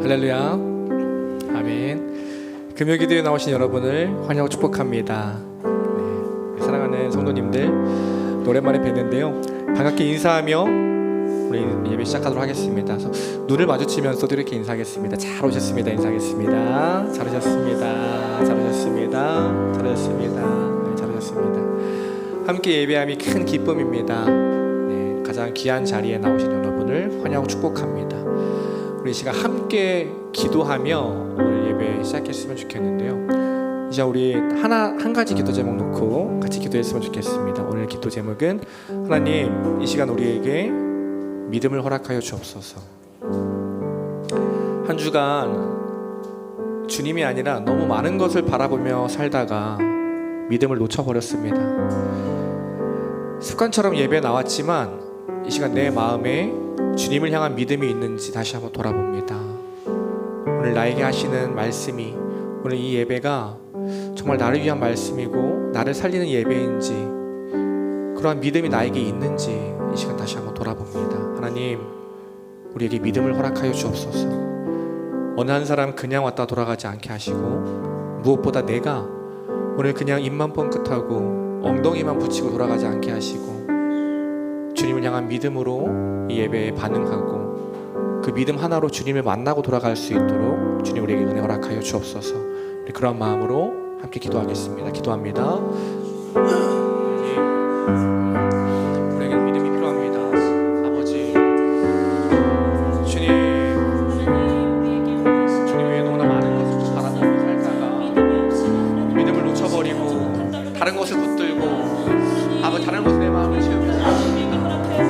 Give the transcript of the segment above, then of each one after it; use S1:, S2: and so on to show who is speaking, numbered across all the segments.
S1: 할렐루야. 아멘. 금요기도에 나오신 여러분을 환영하고 축복합니다. 네, 사랑하는 성도님들, 오랜만에 뵀는데요. 반갑게 인사하며 우리 예배 시작하도록 하겠습니다. 그래서 눈을 마주치면서도 이렇게 인사하겠습니다. 잘 오셨습니다. 인사하겠습니다. 잘 오셨습니다. 잘 오셨습니다. 잘 오셨습니다. 네, 잘 오셨습니다. 함께 예배함이 큰 기쁨입니다. 네, 가장 귀한 자리에 나오신 여러분을 환영하고 축복합니다. 우리 이 시간 함께 기도하며 오늘 예배 시작했으면 좋겠는데요. 이제 우리 한 가지 기도 제목 놓고 같이 기도했으면 좋겠습니다. 오늘 기도 제목은 하나님, 이 시간 우리에게 믿음을 허락하여 주옵소서. 한 주간 주님이 아니라 너무 많은 것을 바라보며 살다가 믿음을 놓쳐버렸습니다. 습관처럼 예배에 나왔지만 이 시간 내 마음에 주님을 향한 믿음이 있는지 다시 한번 돌아봅니다. 오늘 나에게 하시는 말씀이, 오늘 이 예배가 정말 나를 위한 말씀이고 나를 살리는 예배인지, 그러한 믿음이 나에게 있는지 이 시간 다시 한번 돌아봅니다. 하나님, 우리에게 믿음을 허락하여 주옵소서. 어느 한 사람 그냥 왔다 돌아가지 않게 하시고, 무엇보다 내가 오늘 그냥 입만 뻥끗하고 엉덩이만 붙이고 돌아가지 않게 하시고, 주님을 향한 믿음으로 이 예배에 반응하고 그 믿음 하나로 주님을 만나고 돌아갈 수 있도록 주님 우리에게 은혜 허락하여 주옵소서. 그런 마음으로 함께 기도하겠습니다. 기도합니다. 우리에게 믿음이 필요합니다. 아버지, 주님 위에 너무나 많은 것을 바라보며 살다가 믿음을 놓쳐버리고 다른 것을 붙들고 아버지, 다른 것에 내 마음을 채우고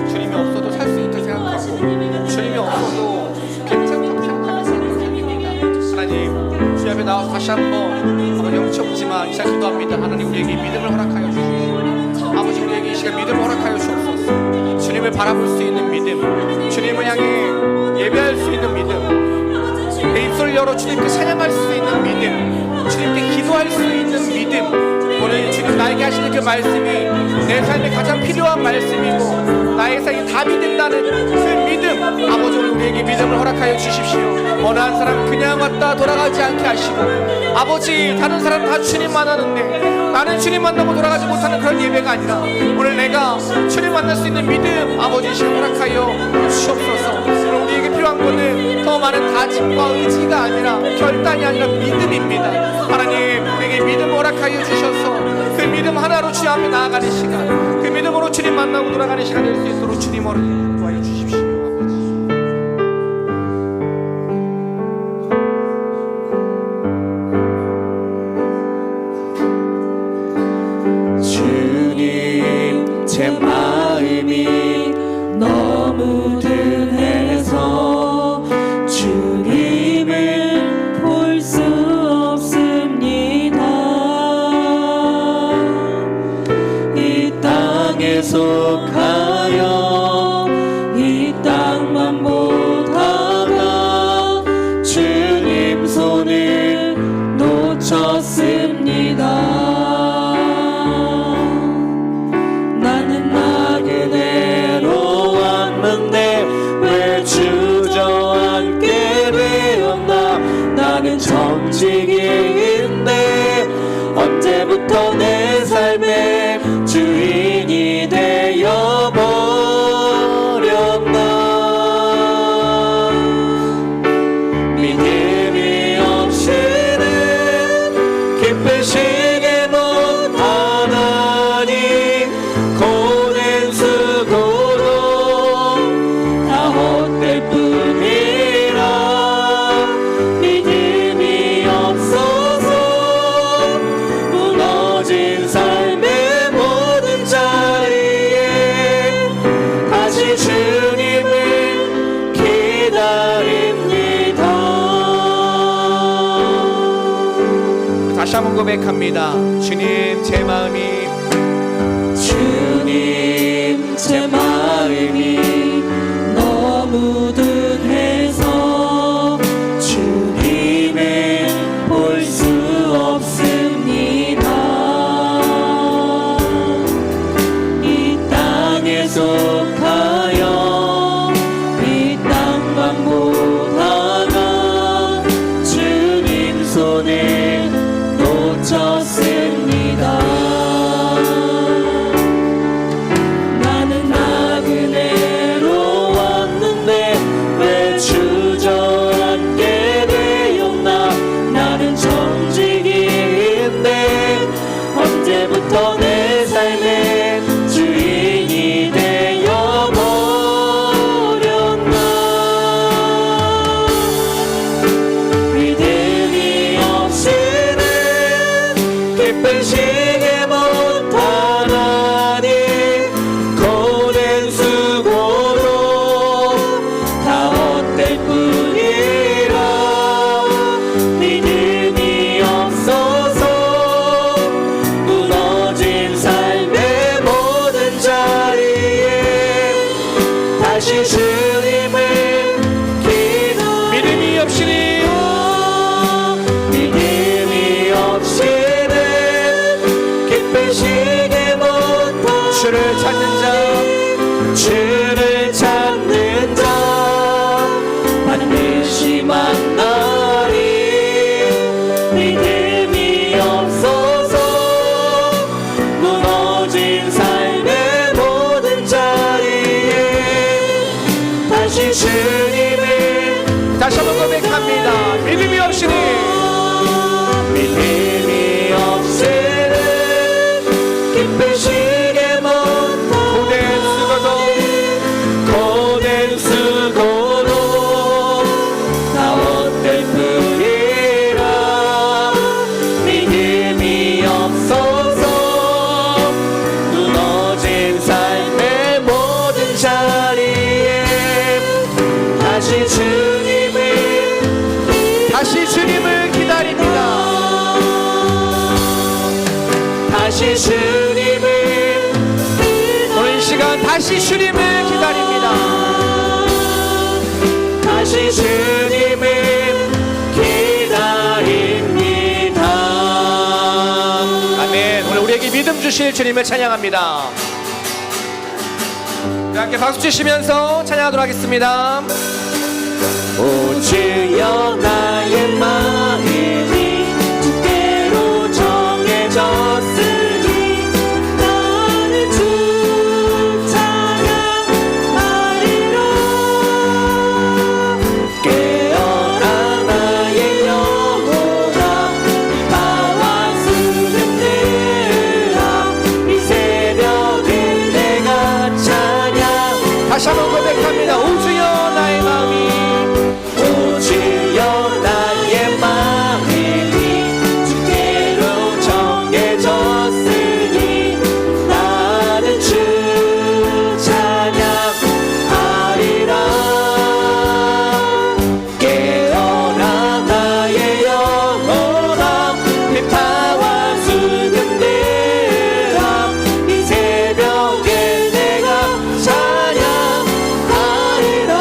S1: 주님이 없어도 살 수 있다 생각하고 주님이 없어도 괜찮다고 생각하면서 살입니다. 하나님, 주 앞에 나와서 다시 한번 아버지, 영치 없지만 이 시간 기도합니다. 하나님, 우리에게 믿음을 허락하여 주시옵소서. 아버지, 우리에게 이 시간 믿음을 허락하여 주옵소서. 주님을 바라볼 수 있는 믿음, 주님을 향해 예배할 수 있는 믿음, 내 입술을 열어 주님께 찬양할 수 있는 믿음, 주님께 기도할 수 있는 믿음, 오늘 주님 나에게 하시는 그 말씀이 내 삶에 가장 필요한 말씀이고 나의 삶이 답이 된다는 그 믿음, 아버지, 오늘 우리에게 믿음을 허락하여 주십시오. 어느 한 사람 그냥 왔다 돌아가지 않게 하시고, 아버지, 다른 사람 다 주님 만나는데 나는 주님 만나고 돌아가지 못하는 그런 예배가 아니라 오늘 내가 주님 만날 수 있는 믿음, 아버지, 시간 허락하여 주옵소서. 오늘 우리에게 필요한 것은 더 많은 다짐과 의지가 아니라, 결단이 아니라 믿음입니다. 하나님, 우리에게 믿음 허락하여 주셔서 그 믿음 하나로 주님 앞에 나아가는 시간, 그 믿음으로 주님 만나고 돌아가는 시간 될 수 있도록 주님으로 도와여 주십시오.
S2: 주님, 제 마음이 너무 둔해서 주님을 볼 수 없습니다. 이 땅에 속하여 이 땅만 보다가 주님 손을 놓쳤습니다. 나는 나 그대로 왔는데 왜 주저앉게 되었나. 나는 정직인데 언제부터 내 삶의 주인이 되어버렸나. 믿음이 없이는 기쁘시게 못하나니 고된 수고도 다 헛될 뿐이라. 믿음이 없어서 무너진 삶의 모든 자리에 다시 주님을 기다립니다.
S1: 다시 한번 고백합니다. 주님, 제 마음이,
S2: 주님, 제 마음이 너무 둔해서 주님을 볼 수 없습니다. 이 땅에 속하여 이 땅만 보다가 다시 주님을 기다려
S1: 믿음이 없이니
S2: 믿음이 없이는 기쁘시게 못한
S1: 주를 찾는 자
S2: 주를 찾는 자 반드시 만나리 믿음이 없어서 무너진 삶의 모든 자리에 다시 주님을
S1: 다시 한번 고백합니다. 믿음이 없이니
S2: 믿음이 없이는 기쁘시게 못한 고된 수고도 다 헛될 뿐이라 믿음이 없어서 무너진 삶의 모든 자리에 다시 주님을
S1: 기다립니다.
S2: 다시 주님을
S1: 오늘 이 시간 다시 주님을 기다립니다.
S2: 다시 주님을 기다립니다.
S1: 아멘. 오늘 우리에게 믿음 주실 주님을 찬양합니다. 우리 함께 박수 치시면서 찬양하도록 하겠습니다.
S2: 오 주여 나의 마음이 주께로 정해졌으니 나는 주 찬양하리라. 깨어라 나의 영혼아 바와 수는들아 이 새벽에 내가 찬양
S1: 다시 한번 고백합니다. 오 주여 나의 마음이
S2: 오 주여 나의 마음이 주께로 정해졌으니 나는 주 찬양하리라. 깨어라 나의 영혼아 비파와 수금들아 이 새벽에 내가 찬양하리라.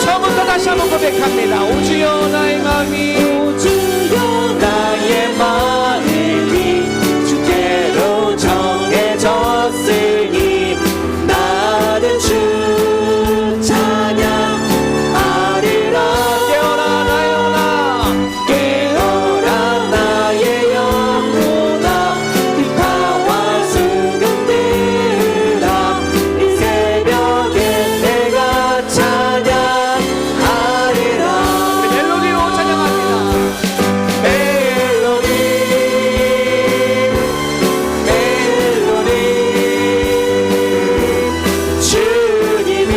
S1: 처음부터 다시 한번 고백합니다. 오 주여 나의 마음이
S2: 오 주여 나의 마음이 주께로 정해졌으니 나는 주 찬양하리라.
S1: 깨어라 나의 영혼아
S2: 깨어라 나의 영혼아 비파와 수금들아 이 새벽에 내가 찬양하리라.
S1: 멜로디로 찬양합니다.
S2: 멜로디 주님은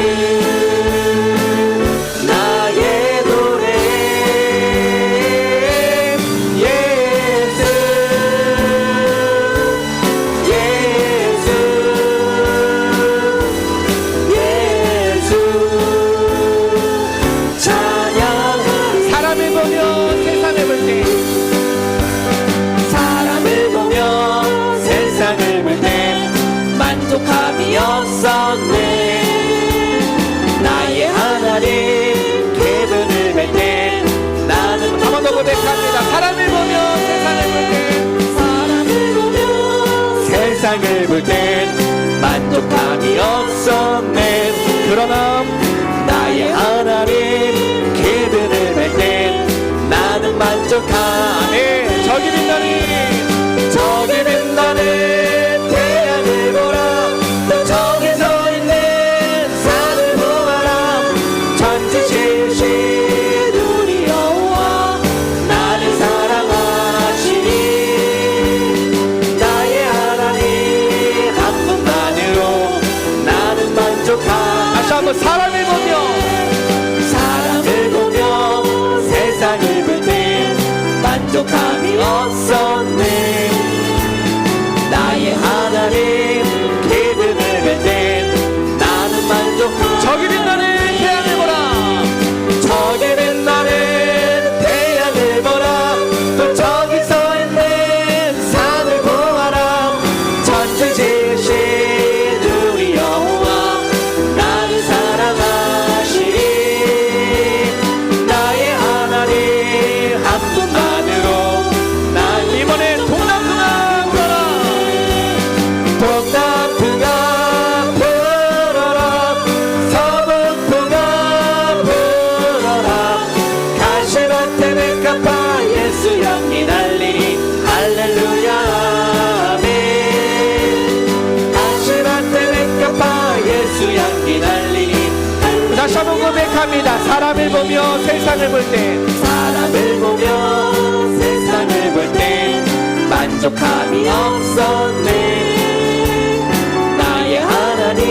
S2: 나의 노래 예수 찬양하리.
S1: 사람을 보며 세상을 볼 때
S2: 사람을 보며 세상을 볼 때 만족함이 없었네. 나의 하나님 기분을 뵐 때 나는
S1: 한 번 더 고백합니다. 사람을 보며 세상을 볼 때
S2: 사람을 보며 세상을 볼 땐 만족함이 없었네. 그러나 나의 하나님 기분을 뵐 땐 나는 만족하네.
S1: 저기 빛나는
S2: 저기 빛나는 태양을 보라. 또 저기 서 있는 산을 보아라. 천지 지으신 우리 여호와 나를 사랑하시니 나의 하나님 한 분만으로 나는 만족하네.
S1: 다시 한번 사람을 보며
S2: 세상을 볼 때 만족함이 없었네. 나의 하나님 기쁨을 볼 때 나는 만족함.
S1: 저기 빛나는 태양을 보라.
S2: 저기 빛나는 태양을 보라. 또 저기 서 있는 산을 보아라. 천지 지으신 우리 여호와 나를 사랑하시니 나의 하나님 한 분만으로 난
S1: 이번엔 동남풍아 불어라.
S2: 동남풍아 불어라. 서북풍아 불어라. 가시밭에 백합화 예수 향기 날리니 할렐루야 아멘. 가시밭에 백합화 예수 향기 날리니 할렐루야.
S1: 다시 한번 고백합니다. 사람을 보며 세상을 볼 때
S2: 사람을 보며 세상을 볼 때 만족함이 없었네. 나의 하나님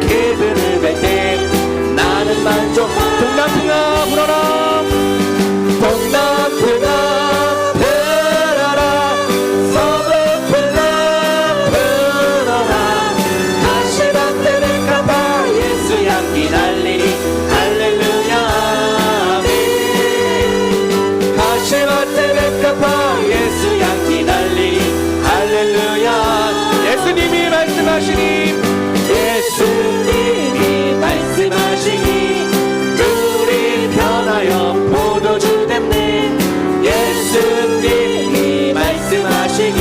S2: 기쁨을 볼 때 나는 만족.
S1: 동남풍아 불어라.
S2: 동남풍아 불어라. 서북풍아 불어라. 가시밭에 백합화 예수 향기 날리니 할렐루야 아멘. 가시밭에 백합화 예수 향기 날리니 할렐루야.
S1: 예수님이 말씀하시니
S2: 예수님이 말씀하시니 물이 변하여 포도주 됐네. 예수님이 말씀하시니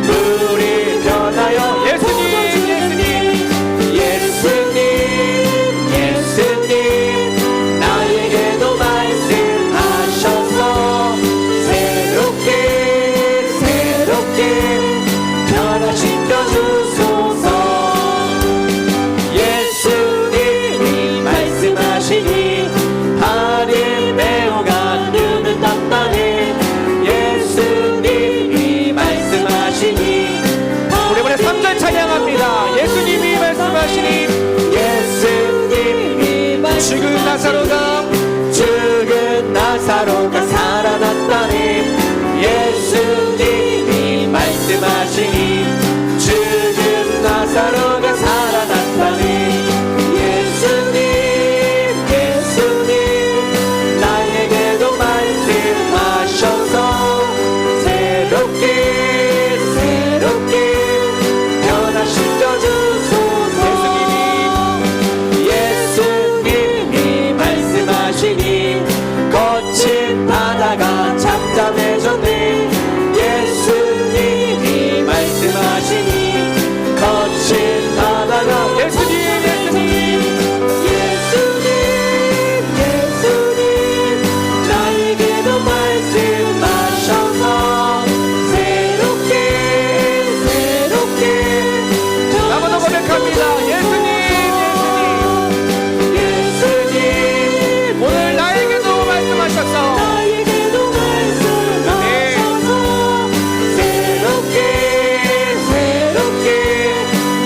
S2: 물이 변하여 예수님 나에게도 말씀하셔서 새롭게 변화시켜 주소서. 예수님이 말씀하시니 발이 매우 가누는 단단해. 예수님이 말씀하시니
S1: 우리 이번에 3절 찬양합니다. 예수님이 말씀하시니
S2: 예수님이 죽은 나사로가 살아났다네. 예수님이 말씀하시니 죽은 나사로가 살아났다네. 예수님 나에게도 말씀하셔서 새롭게 변화시켜 주소서. 예수님이 말씀하시니 거친 바다가 잠잠해졌네. 예수님이 말씀하시니 거친 바다가 예수님 나에게도 말씀하셔서 새롭게
S1: 한번 더 고백합니다. 예수님 오늘 나에게도 말씀하셨어.
S2: 새롭게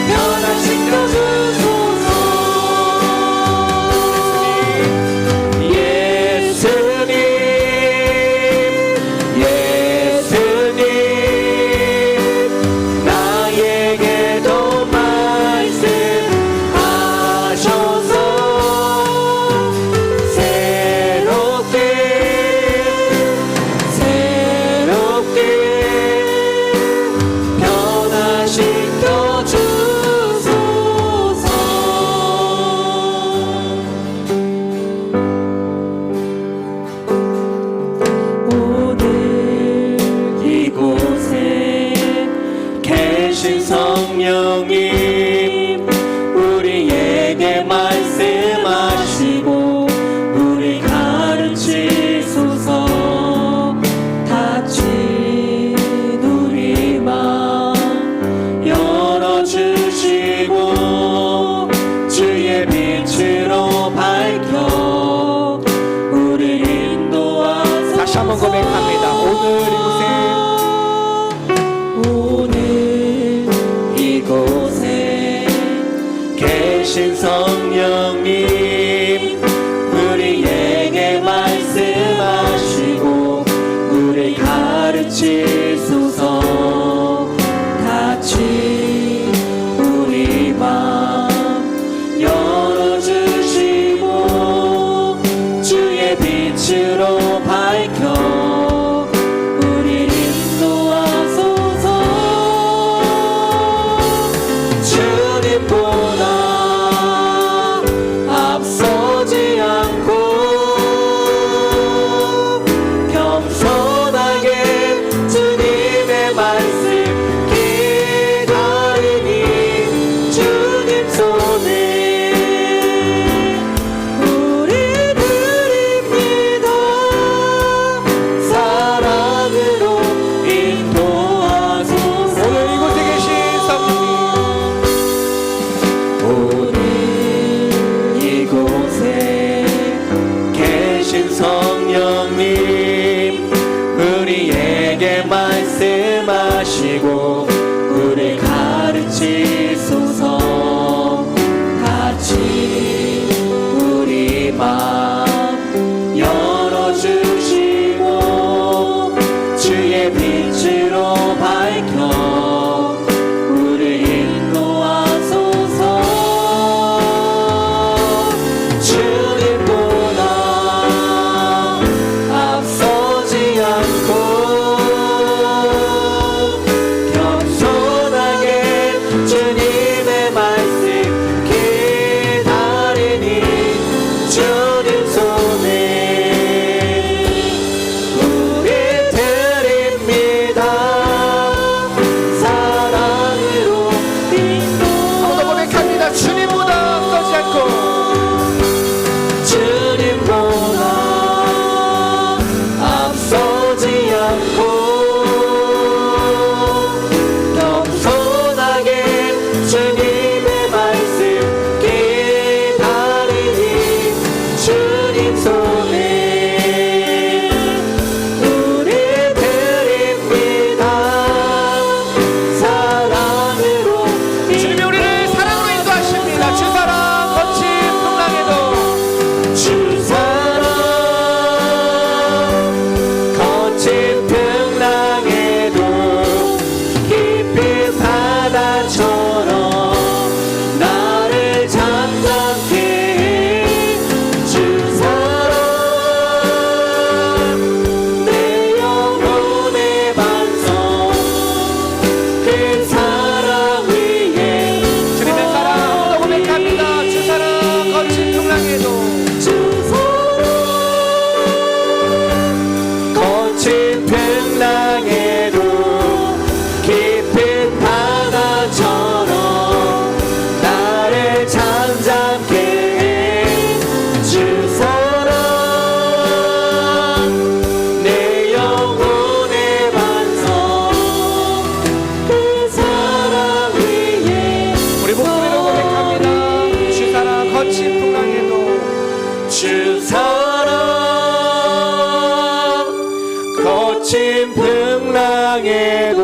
S2: 변화시켜 주소서. 예수님 나에게도 말씀하셔서 새롭게 변화시켜 주소서. 오늘 이곳에 계신 성령님 우리에게 말씀하시고 우리 가르치소서. 닫힌 우리 맘 열어주시고 주의 빛으로 밝혀 우리 인도하소서.
S1: 다시 한번 고백합니다.
S2: 오늘 이곳에 계신 성 성령님 우리에게 말씀하시고 우리 가르치소서. 같이 우리 맘 열어주시고 주의 빛으로 밝혀 우리 인도하소서. 주님보다 앞서지 않고 겸손하게 주님의 말씀 기다리니 주님 손에 우리 드립니다. 사랑으로 인도하소서.
S1: 오늘 이곳에 계신 성령님,
S2: 오늘 이곳에 계신 성령님 우리에게 말씀하시고 우리 가르치소서. 같이 우리 맘 열어주시고 주의 빛으로 밝혀 우리 인도하소서. 주님보다 앞서지 않고 겸손하게 주님의 말씀 기다리니 주님 손에 우리 드립니다. 사랑으로
S1: 한번더 고백합니다. 주님보다 앞서지 않고
S2: 주님보다 앞서지 않고 겸손하게 주님의 말씀 기다리니 주님 손에 우리 드립니다. 사랑으로
S1: 주님이 우리를 사랑으로 인도하십니다. 주 사랑 거친 풍랑에도
S2: 주 사랑 거친 풍랑에도 깊은 바다처럼 나를 잠잠케 해. 주 사랑 내 영혼의 반성 그 사랑 위에
S1: 주님의 사랑 한번더 고백합니다. 주 사랑 거친 풍랑에도
S2: 주 사랑 거친 풍랑에도 깊은 바다처럼 나를 잠잠케 해. 주 사랑 내 영혼의 반성 그 사랑 위에
S1: 우리 목소리로 고백합니다. 주 사랑 거친 풍랑에도
S2: 주 사랑 거친 풍랑에도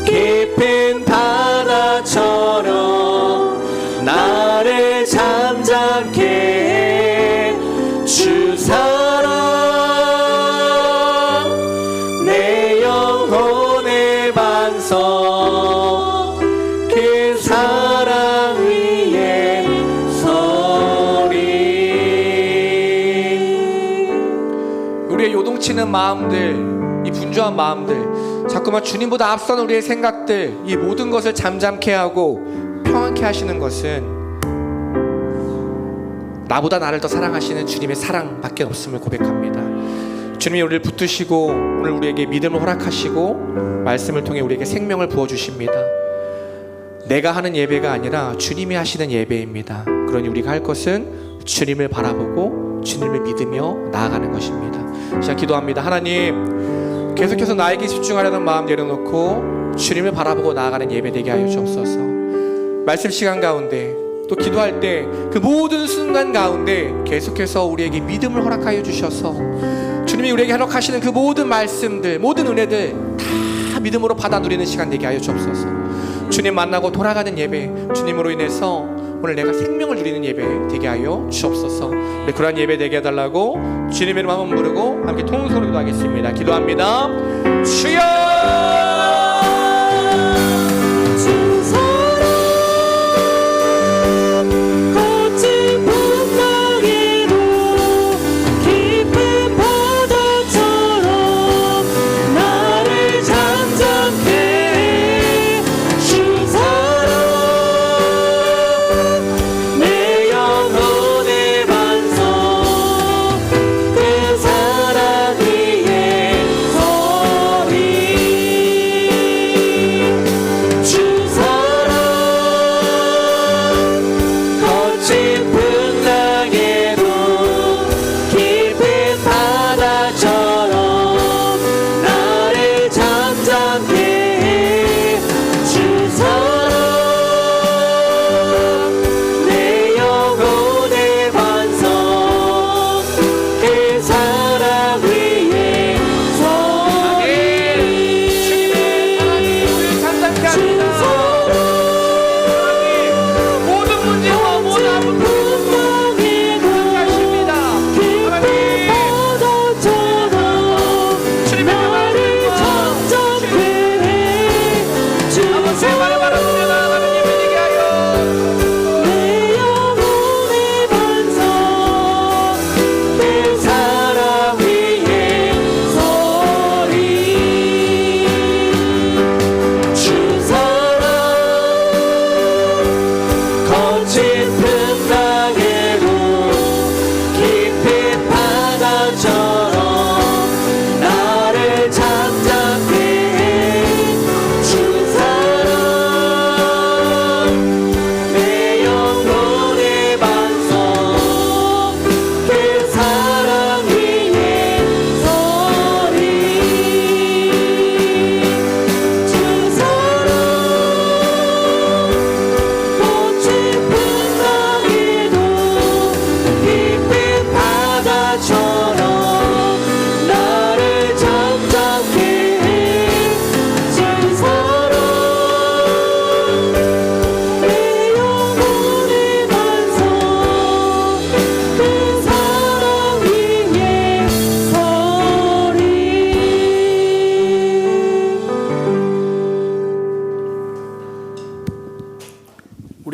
S2: 깊은 바다처럼 나를 잠잠케 해. 주 사랑 내 영혼의 반성 그 사랑 위에 서리.
S1: 우리의 요동치는 마음들, 이 분주한 마음들, 자꾸만 주님보다 앞선 우리의 생각들, 이 모든 것을 잠잠케 하고 평안케 하시는 것은 나보다 나를 더 사랑하시는 주님의 사랑밖에 없음을 고백합니다. 주님이 우리를 붙드시고 오늘 우리에게 믿음을 허락하시고 말씀을 통해 우리에게 생명을 부어주십니다. 내가 하는 예배가 아니라 주님이 하시는 예배입니다. 그러니 우리가 할 것은 주님을 바라보고 주님을 믿으며 나아가는 것입니다. 자, 기도합니다. 하나님, 계속해서 나에게 집중하려는 마음 내려놓고 주님을 바라보고 나아가는 예배 되게 하여 주옵소서. 말씀 시간 가운데 또 기도할 때 그 모든 순간 가운데 계속해서 우리에게 믿음을 허락하여 주셔서 주님이 우리에게 허락하시는 그 모든 말씀들, 모든 은혜들 다 믿음으로 받아 누리는 시간 되게 하여 주옵소서. 주님 만나고 돌아가는 예배, 주님으로 인해서 오늘 내가 생명을 누리는 예배 되게 하여 주옵소서. 네, 그러한 예배 되게 해달라고 주님의 이름 한번 부르고 함께 통성으로 기도하겠습니다. 기도합니다. 주여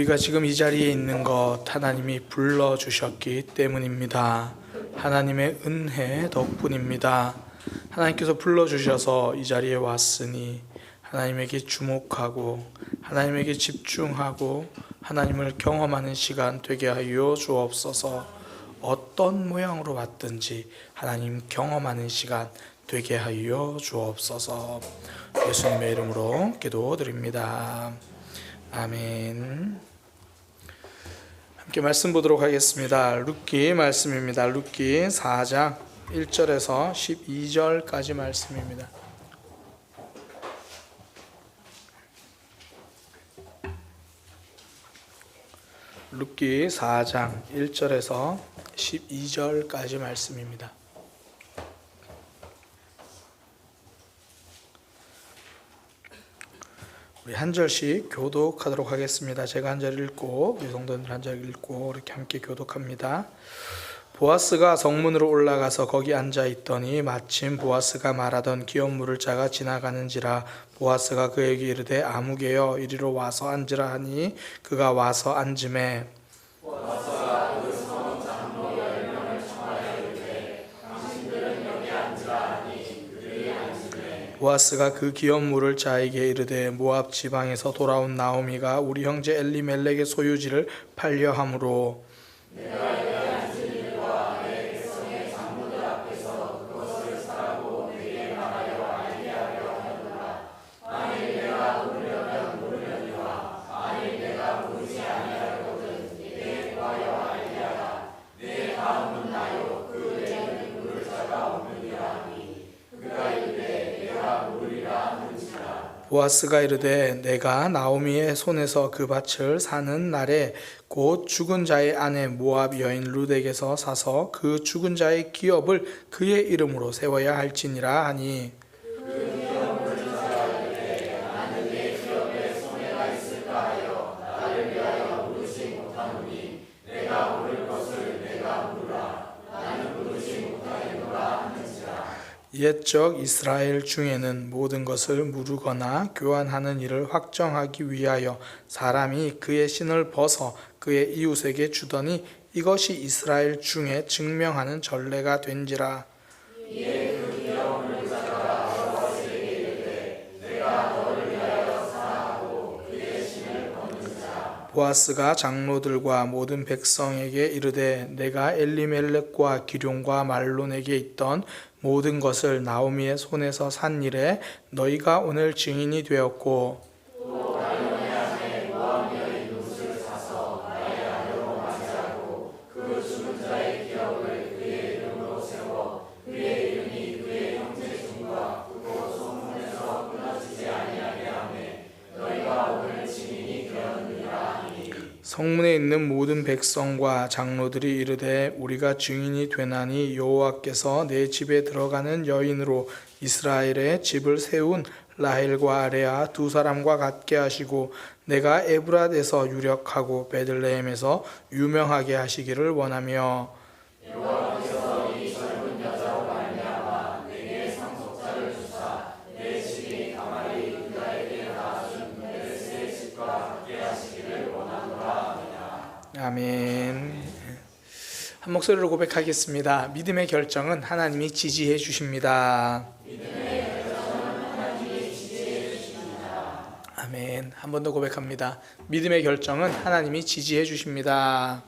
S1: 우리가 지금 이 자리에 있는 것 하나님이 불러주셨기 때문입니다. 하나님의 은혜 덕분입니다. 하나님께서 불러주셔서 이 자리에 왔으니 하나님에게 주목하고 하나님에게 집중하고 하나님을 경험하는 시간 되게 하여 주옵소서. 어떤 모양으로 왔든지 하나님 경험하는 시간 되게 하여 주옵소서. 예수님의 이름으로 기도드립니다. 아멘. 함께 말씀 보도록 하겠습니다. 룻기 말씀입니다. 룻기 4장 1절에서 12절까지 말씀입니다. 룻기 4장 1절에서 12절까지 말씀입니다. 우리 한 절씩 교독하도록 하겠습니다. 제가 한 절 읽고 우리 성도들 한 절 읽고 이렇게 함께 교독합니다. 보아스가 성문으로 올라가서 거기 앉아 있더니 마침 보아스가 말하던 기업 물을 자가 지나가는지라. 보아스가 그에게 이르되 아무개여 이리로 와서 앉으라 하니 그가 와서 앉으매 보아스가 그 기업 물을 자에게 이르되 모압 지방에서 돌아온 나오미가 우리 형제 엘리멜렉의 소유지를 팔려 함으로 보아스가 이르되 내가 나오미의 손에서 그 밭을 사는 날에 곧 죽은 자의 아내 모압 여인 룻에게서 사서 그 죽은 자의 기업을 그의 이름으로 세워야 할지니라 하니
S3: 옛적 이스라엘 중에는 모든 것을 무르거나 교환하는 일을 확정하기 위하여 사람이 그의 신을 벗어 그의 이웃에게 주더니 이것이 이스라엘 중에 증명하는 전례가 된지라. 보아스가 장로들과 모든 백성에게 이르되 내가 엘리멜렉과 기룡과 말론에게 있던 모든 것을 나오미의 손에서 산 일에 너희가 오늘 증인이 되었고 성문에 있는 모든 백성과 장로들이 이르되 우리가 증인이 되나니 여호와께서 내 집에 들어가는 여인으로 이스라엘의 집을 세운 라헬과 레아 두 사람과 같게 하시고 내가 에브랏에서 유력하고 베들레헴에서 유명하게 하시기를 원하며 아멘. 한 목소리로 고백하겠습니다. 믿음의 결정은 하나님이 지지해 주십니다. 아멘. 한 번 더 고백합니다. 믿음의 결정은 하나님이 지지해 주십니다.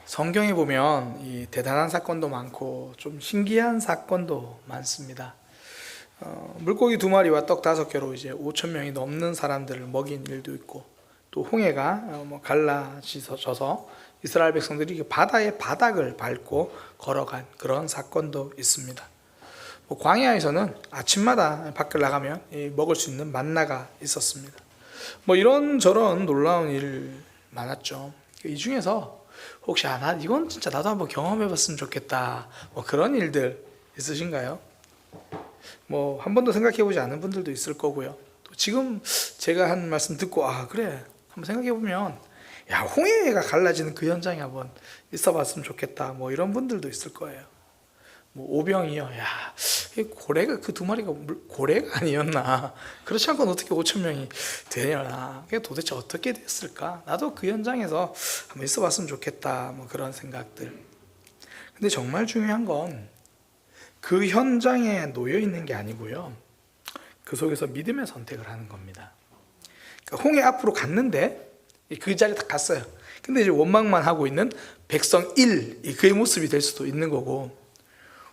S3: 성경에 보면 이 대단한 사건도 많고 좀 신기한 사건도 많습니다. 물고기 2마리와 떡 5개로 이제 5,000명이 넘는 사람들을 먹인 일도 있고, 또 홍해가 갈라져서 이스라엘 백성들이 바다의 바닥을 밟고 걸어간 그런 사건도 있습니다. 광야에서는 아침마다 밖을 나가면 먹을 수 있는 만나가 있었습니다. 이런저런 놀라운 일 많았죠. 이 중에서 혹시 이건 진짜 나도 한번 경험해봤으면 좋겠다, 그런 일들 있으신가요? 한 번도 생각해보지 않은 분들도 있을 거고요. 또 지금 제가 한 말씀 듣고 그래 한번 생각해보면 홍해가 갈라지는 그 현장에 한번 있어봤으면 좋겠다, 이런 분들도 있을 거예요. 오병이요, 고래가 그 2마리가 고래가 아니었나, 그렇지 않고는 어떻게 5,000명이 되려나, 그게 도대체 어떻게 됐을까, 나도 그 현장에서 한번 있어봤으면 좋겠다, 그런 생각들. 근데 정말 중요한 건 그 현장에 놓여 있는 게 아니고요, 그 속에서 믿음의 선택을 하는 겁니다. 그러니까 홍해 앞으로 갔는데 그 자리에 딱 갔어요. 근데 이제 원망만 하고 있는 백성 1, 그의 모습이 될 수도 있는 거고,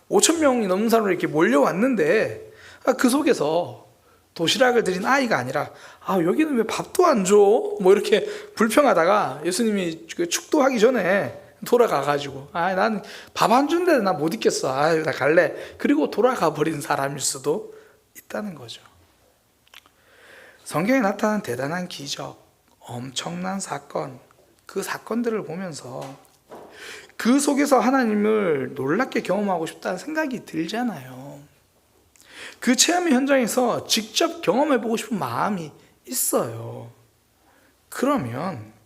S3: 5,000명이 넘는 사람으로 이렇게 몰려왔는데 그 속에서 도시락을 드린 아이가 아니라 여기는 왜 밥도 안 줘? 이렇게 불평하다가 예수님이 축도하기 전에 돌아가가지고 난 밥 안 준데 나 못 있겠어, 나 갈래, 그리고 돌아가 버린 사람일 수도 있다는 거죠. 성경에 나타난 대단한 기적, 엄청난 사건, 그 사건들을 보면서 그 속에서 하나님을 놀랍게 경험하고 싶다는 생각이 들잖아요. 그 체험의 현장에서 직접 경험해보고 싶은 마음이 있어요. 그러면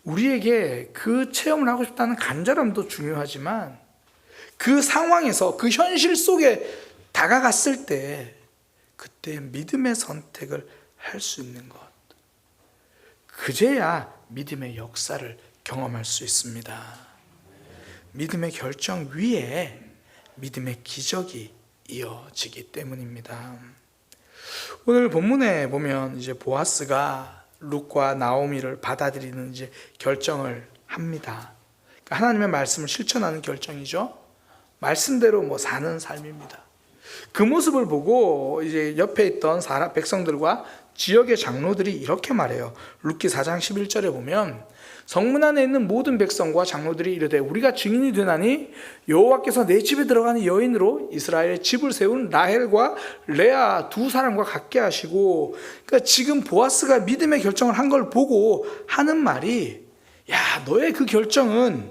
S3: 우리에게 그 체험을 하고 싶다는 간절함도 중요하지만 그 상황에서 그 현실 속에 다가갔을 때 그때 믿음의 선택을 할 수 있는 것, 그제야 믿음의 역사를 경험할 수 있습니다. 믿음의 결정 위에 믿음의 기적이 이어지기 때문입니다. 오늘 본문에 보면 이제 보아스가 룻과 나오미를 받아들이는 이제 결정을 합니다. 그러니까 하나님의 말씀을 실천하는 결정이죠. 말씀대로 사는 삶입니다. 그 모습을 보고 이제 옆에 있던 백성들과 지역의 장로들이 이렇게 말해요. 룻기 4장 11절에 보면 성문 안에 있는 모든 백성과 장로들이 이르되 우리가 증인이 되나니 여호와께서 내 집에 들어가는 여인으로 이스라엘의 집을 세운 라헬과 레아 두 사람과 같게 하시고, 그러니까 지금 보아스가 믿음의 결정을 한 걸 보고 하는 말이, 너의 그 결정은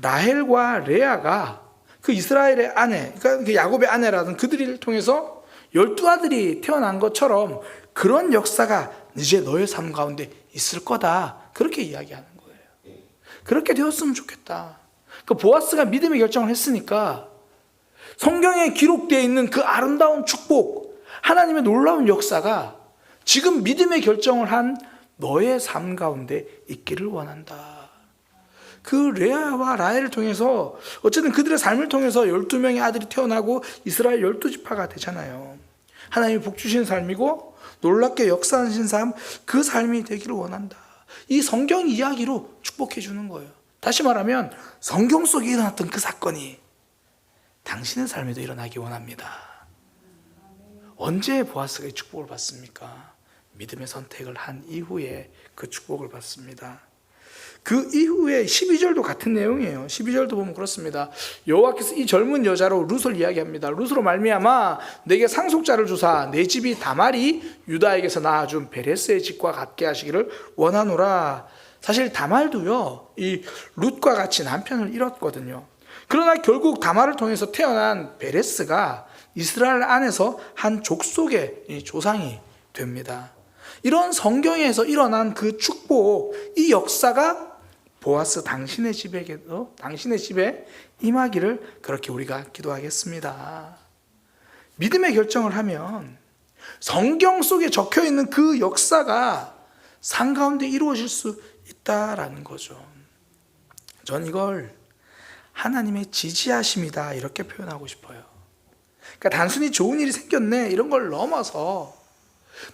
S3: 라헬과 레아가 그 이스라엘의 아내, 그러니까 그 야곱의 아내라든 그들을 통해서 12아들이 태어난 것처럼 그런 역사가 이제 너의 삶 가운데 있을 거다, 그렇게 이야기하는 거예요. 그렇게 되었으면 좋겠다. 그 보아스가 믿음의 결정을 했으니까 성경에 기록되어 있는 그 아름다운 축복, 하나님의 놀라운 역사가 지금 믿음의 결정을 한 너의 삶 가운데 있기를 원한다. 그 레아와 라헬을 통해서 어쨌든 그들의 삶을 통해서 12명의 아들이 태어나고 이스라엘 12지파가 되잖아요. 하나님이 복 주신 삶이고 놀랍게 역사하신 삶, 그 삶이 되기를 원한다. 이 성경 이야기로 축복해 주는 거예요. 다시 말하면 성경 속에 일어났던 그 사건이 당신의 삶에도 일어나기 원합니다. 언제 보아스가 이 축복을 받습니까? 믿음의 선택을 한 이후에 그 축복을 받습니다. 그 이후에 12절도 같은 내용이에요. 12절도 보면 그렇습니다. 여호와께서 이 젊은 여자로 룻을 이야기합니다. 룻으로 말미암아 내게 상속자를 주사 내 집이 다말이 유다에게서 낳아준 베레스의 집과 같게 하시기를 원하노라. 사실 다말도요, 이 룻과 같이 남편을 잃었거든요. 그러나 결국 다말을 통해서 태어난 베레스가 이스라엘 안에서 한 족속의 조상이 됩니다. 이런 성경에서 일어난 그 축복, 이 역사가 보아스 당신의 집에게도, 당신의 집에 임하기를 그렇게 우리가 기도하겠습니다. 믿음의 결정을 하면 성경 속에 적혀 있는 그 역사가 삶 가운데 이루어질 수 있다라는 거죠. 전 이걸 하나님의 지지하심이다 이렇게 표현하고 싶어요. 그러니까 단순히 좋은 일이 생겼네 이런 걸 넘어서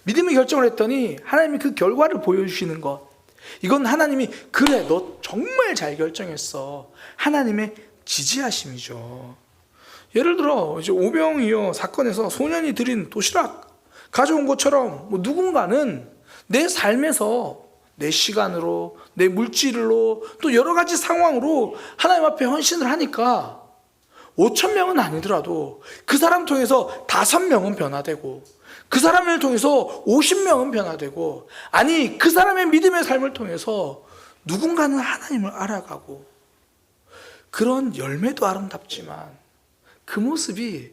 S3: 믿음의 결정을 했더니 하나님이 그 결과를 보여주시는 것, 이건 하나님이 그래 너 정말 잘 결정했어, 하나님의 지지하심이죠. 예를 들어 이제 오병이어 사건에서 소년이 드린 도시락 가져온 것처럼 누군가는 내 삶에서 내 시간으로, 내 물질로, 또 여러 가지 상황으로 하나님 앞에 헌신을 하니까 5,000명은 아니더라도 그 사람 통해서 5명은 변화되고, 그 사람을 통해서 50명은 변화되고, 아니 그 사람의 믿음의 삶을 통해서 누군가는 하나님을 알아가고, 그런 열매도 아름답지만 그 모습이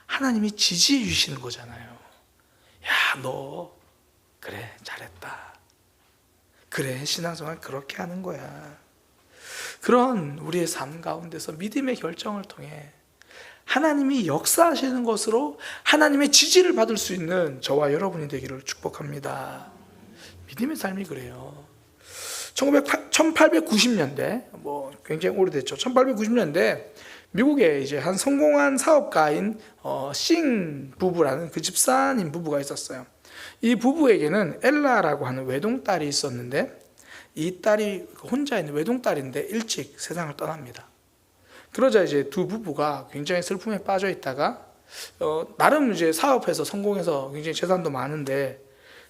S3: 하나님이 지지해 주시는 거잖아요. 야, 너 그래 잘했다, 그래 신앙생활 그렇게 하는 거야. 그런 우리의 삶 가운데서 믿음의 결정을 통해 하나님이 역사하시는 것으로 하나님의 지지를 받을 수 있는 저와 여러분이 되기를 축복합니다. 믿음의 삶이 그래요. 1890년대, 굉장히 오래됐죠. 1890년대 미국에 이제 한 성공한 사업가인 싱 부부라는 그 집사님 부부가 있었어요. 이 부부에게는 엘라라고 하는 외동딸이 있었는데, 이 딸이 혼자 있는 외동딸인데 일찍 세상을 떠납니다. 그러자 이제 두 부부가 굉장히 슬픔에 빠져 있다가 나름 이제 사업해서 성공해서 굉장히 재산도 많은데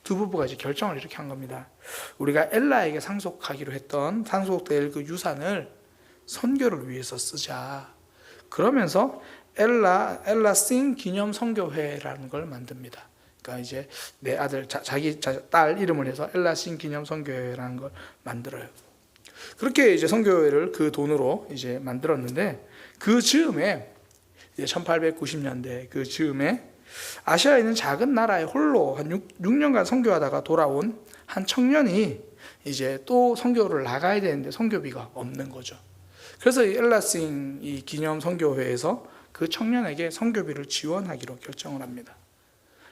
S3: 두 부부가 이제 결정을 이렇게 한 겁니다. 우리가 엘라에게 상속될 그 유산을 선교를 위해서 쓰자. 그러면서 엘라 싱 기념 선교회라는 걸 만듭니다. 그러니까 이제 내 아들, 자기 딸 이름을 해서 엘라 싱 기념 선교회라는 걸 만들어요. 그렇게 이제 선교회를 그 돈으로 이제 만들었는데, 그 즈음에 이제 1890년대 그 즈음에 아시아에 있는 작은 나라에 홀로 한 6년간 선교하다가 돌아온 한 청년이 이제 또 선교를 나가야 되는데 선교비가 없는 거죠. 그래서 이 엘라싱 이 기념 선교회에서 그 청년에게 선교비를 지원하기로 결정을 합니다.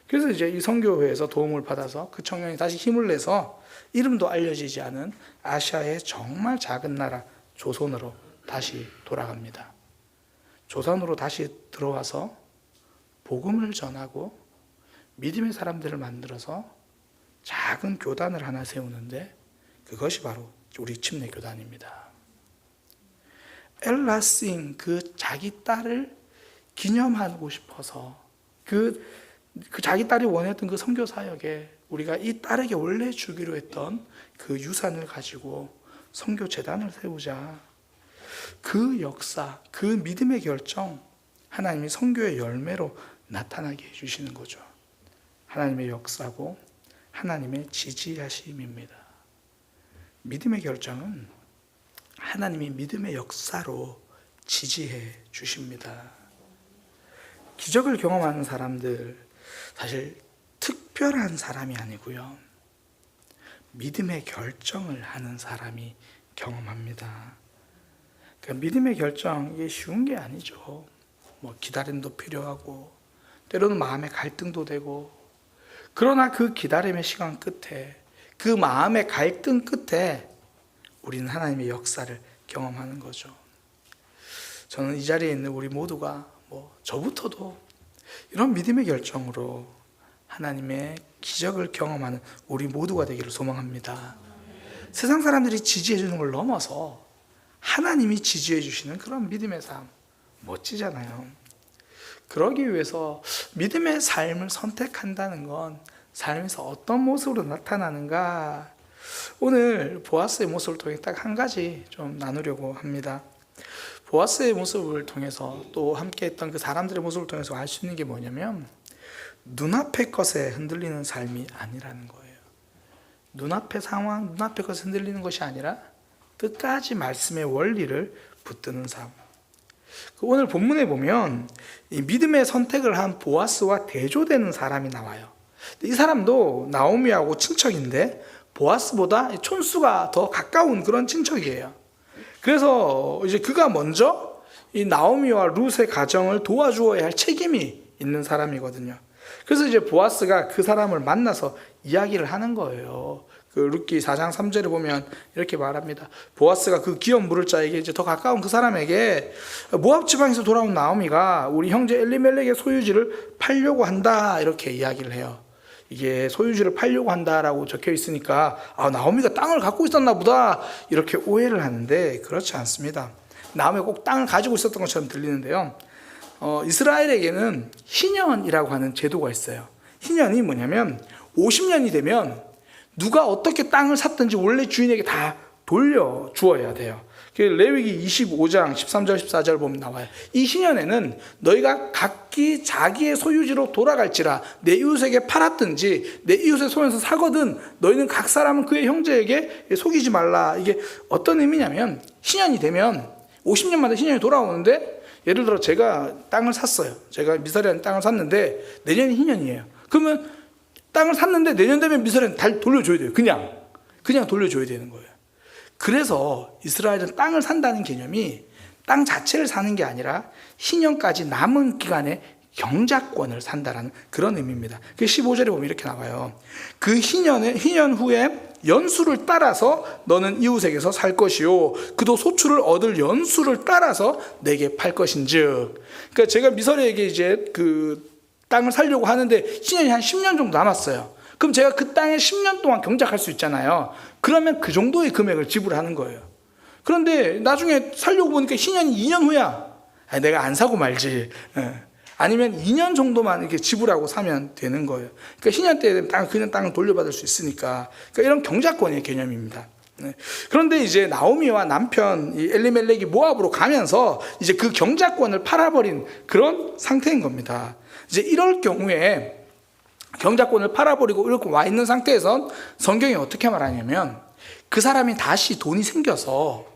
S3: 그래서 이제 이 선교회에서 도움을 받아서 그 청년이 다시 힘을 내서 이름도 알려지지 않은 아시아의 정말 작은 나라 조선으로 다시 돌아갑니다. 조선으로 다시 들어와서 복음을 전하고 믿음의 사람들을 만들어서 작은 교단을 하나 세우는데, 그것이 바로 우리 침례교단입니다. 엘라싱 그 자기 딸을 기념하고 싶어서 그 자기 딸이 원했던 그 선교 사역에 우리가 이 딸에게 원래 주기로 했던 그 유산을 가지고 선교 재단을 세우자. 그 역사, 그 믿음의 결정, 하나님이 선교의 열매로 나타나게 해주시는 거죠. 하나님의 역사고 하나님의 지지하심입니다. 믿음의 결정은 하나님이 믿음의 역사로 지지해 주십니다. 기적을 경험하는 사람들, 사실 특별한 사람이 아니고요, 믿음의 결정을 하는 사람이 경험합니다. 그러니까 믿음의 결정, 이게 쉬운 게 아니죠. 뭐 기다림도 필요하고 때로는 마음의 갈등도 되고, 그러나 그 기다림의 시간 끝에, 그 마음의 갈등 끝에 우리는 하나님의 역사를 경험하는 거죠. 저는 이 자리에 있는 우리 모두가, 저부터도 이런 믿음의 결정으로 하나님의 기적을 경험하는 우리 모두가 되기를 소망합니다. 세상 사람들이 지지해 주는 걸 넘어서 하나님이 지지해 주시는 그런 믿음의 삶, 멋지잖아요. 그러기 위해서 믿음의 삶을 선택한다는 건 삶에서 어떤 모습으로 나타나는가, 오늘 보아스의 모습을 통해 딱 한 가지 좀 나누려고 합니다. 보아스의 모습을 통해서, 또 함께 했던 그 사람들의 모습을 통해서 알 수 있는 게 뭐냐면, 눈앞의 것에 흔들리는 삶이 아니라는 거예요. 눈앞의 상황, 눈앞의 것에 흔들리는 것이 아니라 끝까지 말씀의 원리를 붙드는 삶. 오늘 본문에 보면 이 믿음의 선택을 한 보아스와 대조되는 사람이 나와요. 이 사람도 나오미하고 친척인데 보아스보다 촌수가 더 가까운 그런 친척이에요. 그래서 이제 그가 먼저 이 나오미와 룻의 가정을 도와주어야 할 책임이 있는 사람이거든요. 그래서 이제 보아스가 그 사람을 만나서 이야기를 하는 거예요. 그 룻기 4장 3절에 보면 이렇게 말합니다. 보아스가 그 기업 물을 자에게, 이제 더 가까운 그 사람에게, 모압 지방에서 돌아온 나오미가 우리 형제 엘리멜렉의 소유지를 팔려고 한다, 이렇게 이야기를 해요. 이게 소유지를 팔려고 한다라고 적혀 있으니까 나오미가 땅을 갖고 있었나 보다, 이렇게 오해를 하는데 그렇지 않습니다. 나오미가 꼭 땅을 가지고 있었던 것처럼 들리는데요. 이스라엘에게는 희년이라고 하는 제도가 있어요. 희년이 뭐냐면 50년이 되면 누가 어떻게 땅을 샀든지 원래 주인에게 다 돌려주어야 돼요. 레위기 25장 13절 14절 보면 나와요. 이 희년에는 너희가 각기 자기의 소유지로 돌아갈지라, 내 이웃에게 팔았든지 내 이웃의 손에서 사거든 너희는 각 사람은 그의 형제에게 속이지 말라. 이게 어떤 의미냐면, 희년이 되면 50년마다 희년이 돌아오는데, 예를 들어 제가 땅을 샀어요. 제가 미사리한 땅을 샀는데 내년이 희년이에요. 그러면 땅을 샀는데 내년 되면 미사리한 달 돌려줘야 돼요. 그냥 돌려줘야 되는 거예요. 그래서 이스라엘은 땅을 산다는 개념이 땅 자체를 사는 게 아니라 희년까지 남은 기간에 경작권을 산다라는 그런 의미입니다. 그 15절에 보면 이렇게 나와요. 그 희년 후에 연수를 따라서 너는 이웃에게서 살 것이요, 그도 소출을 얻을 연수를 따라서 내게 팔 것인즉. 그러니까 제가 미설에게 이제 그 땅을 살려고 하는데 희년이 한 10년 정도 남았어요. 그럼 제가 그 땅에 10년 동안 경작할 수 있잖아요. 그러면 그 정도의 금액을 지불하는 거예요. 그런데 나중에 살려고 보니까 희년이 2년 후야. 내가 안 사고 말지. 아니면 2년 정도만 이렇게 지불하고 사면 되는 거예요. 그러니까 희년 때 되면 그냥 땅을 돌려받을 수 있으니까. 그러니까 이런 경작권의 개념입니다. 그런데 이제 나오미와 남편 이 엘리멜렉이 모압으로 가면서 이제 그 경작권을 팔아버린 그런 상태인 겁니다. 이제 이럴 경우에 경작권을 팔아버리고 이렇게 와 있는 상태에선 성경이 어떻게 말하냐면, 그 사람이 다시 돈이 생겨서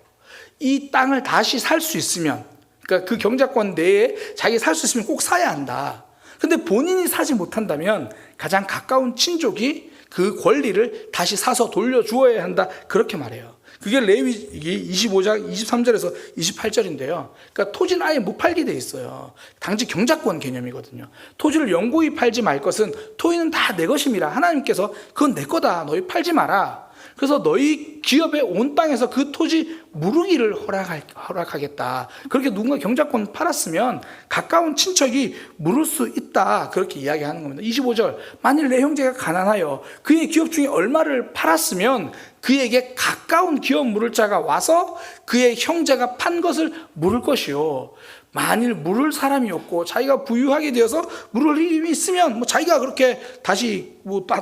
S3: 이 땅을 다시 살 수 있으면, 그러니까 그 경작권 내에 자기 살 수 있으면 꼭 사야 한다. 근데 본인이 사지 못한다면 가장 가까운 친족이 그 권리를 다시 사서 돌려주어야 한다, 그렇게 말해요. 그게 레위기 25장 23절에서 28절인데요. 그러니까 토지는 아예 못 팔게 돼 있어요. 당시 경작권 개념이거든요. 토지를 영구히 팔지 말 것은 토지는 다 내 것임이라. 하나님께서 그건 내 거다, 너희 팔지 마라. 그래서 너희 기업의 온 땅에서 그 토지 무르기를 허락하겠다. 그렇게 누군가 경작권을 팔았으면 가까운 친척이 물을 수 있다, 그렇게 이야기하는 겁니다. 25절, 만일 내 형제가 가난하여 그의 기업 중에 얼마를 팔았으면 그에게 가까운 기업 물을 자가 와서 그의 형제가 판 것을 물을 것이요, 만일 물을 사람이 없고 자기가 부유하게 되어서 물을 힘이 있으면 자기가 그렇게 다시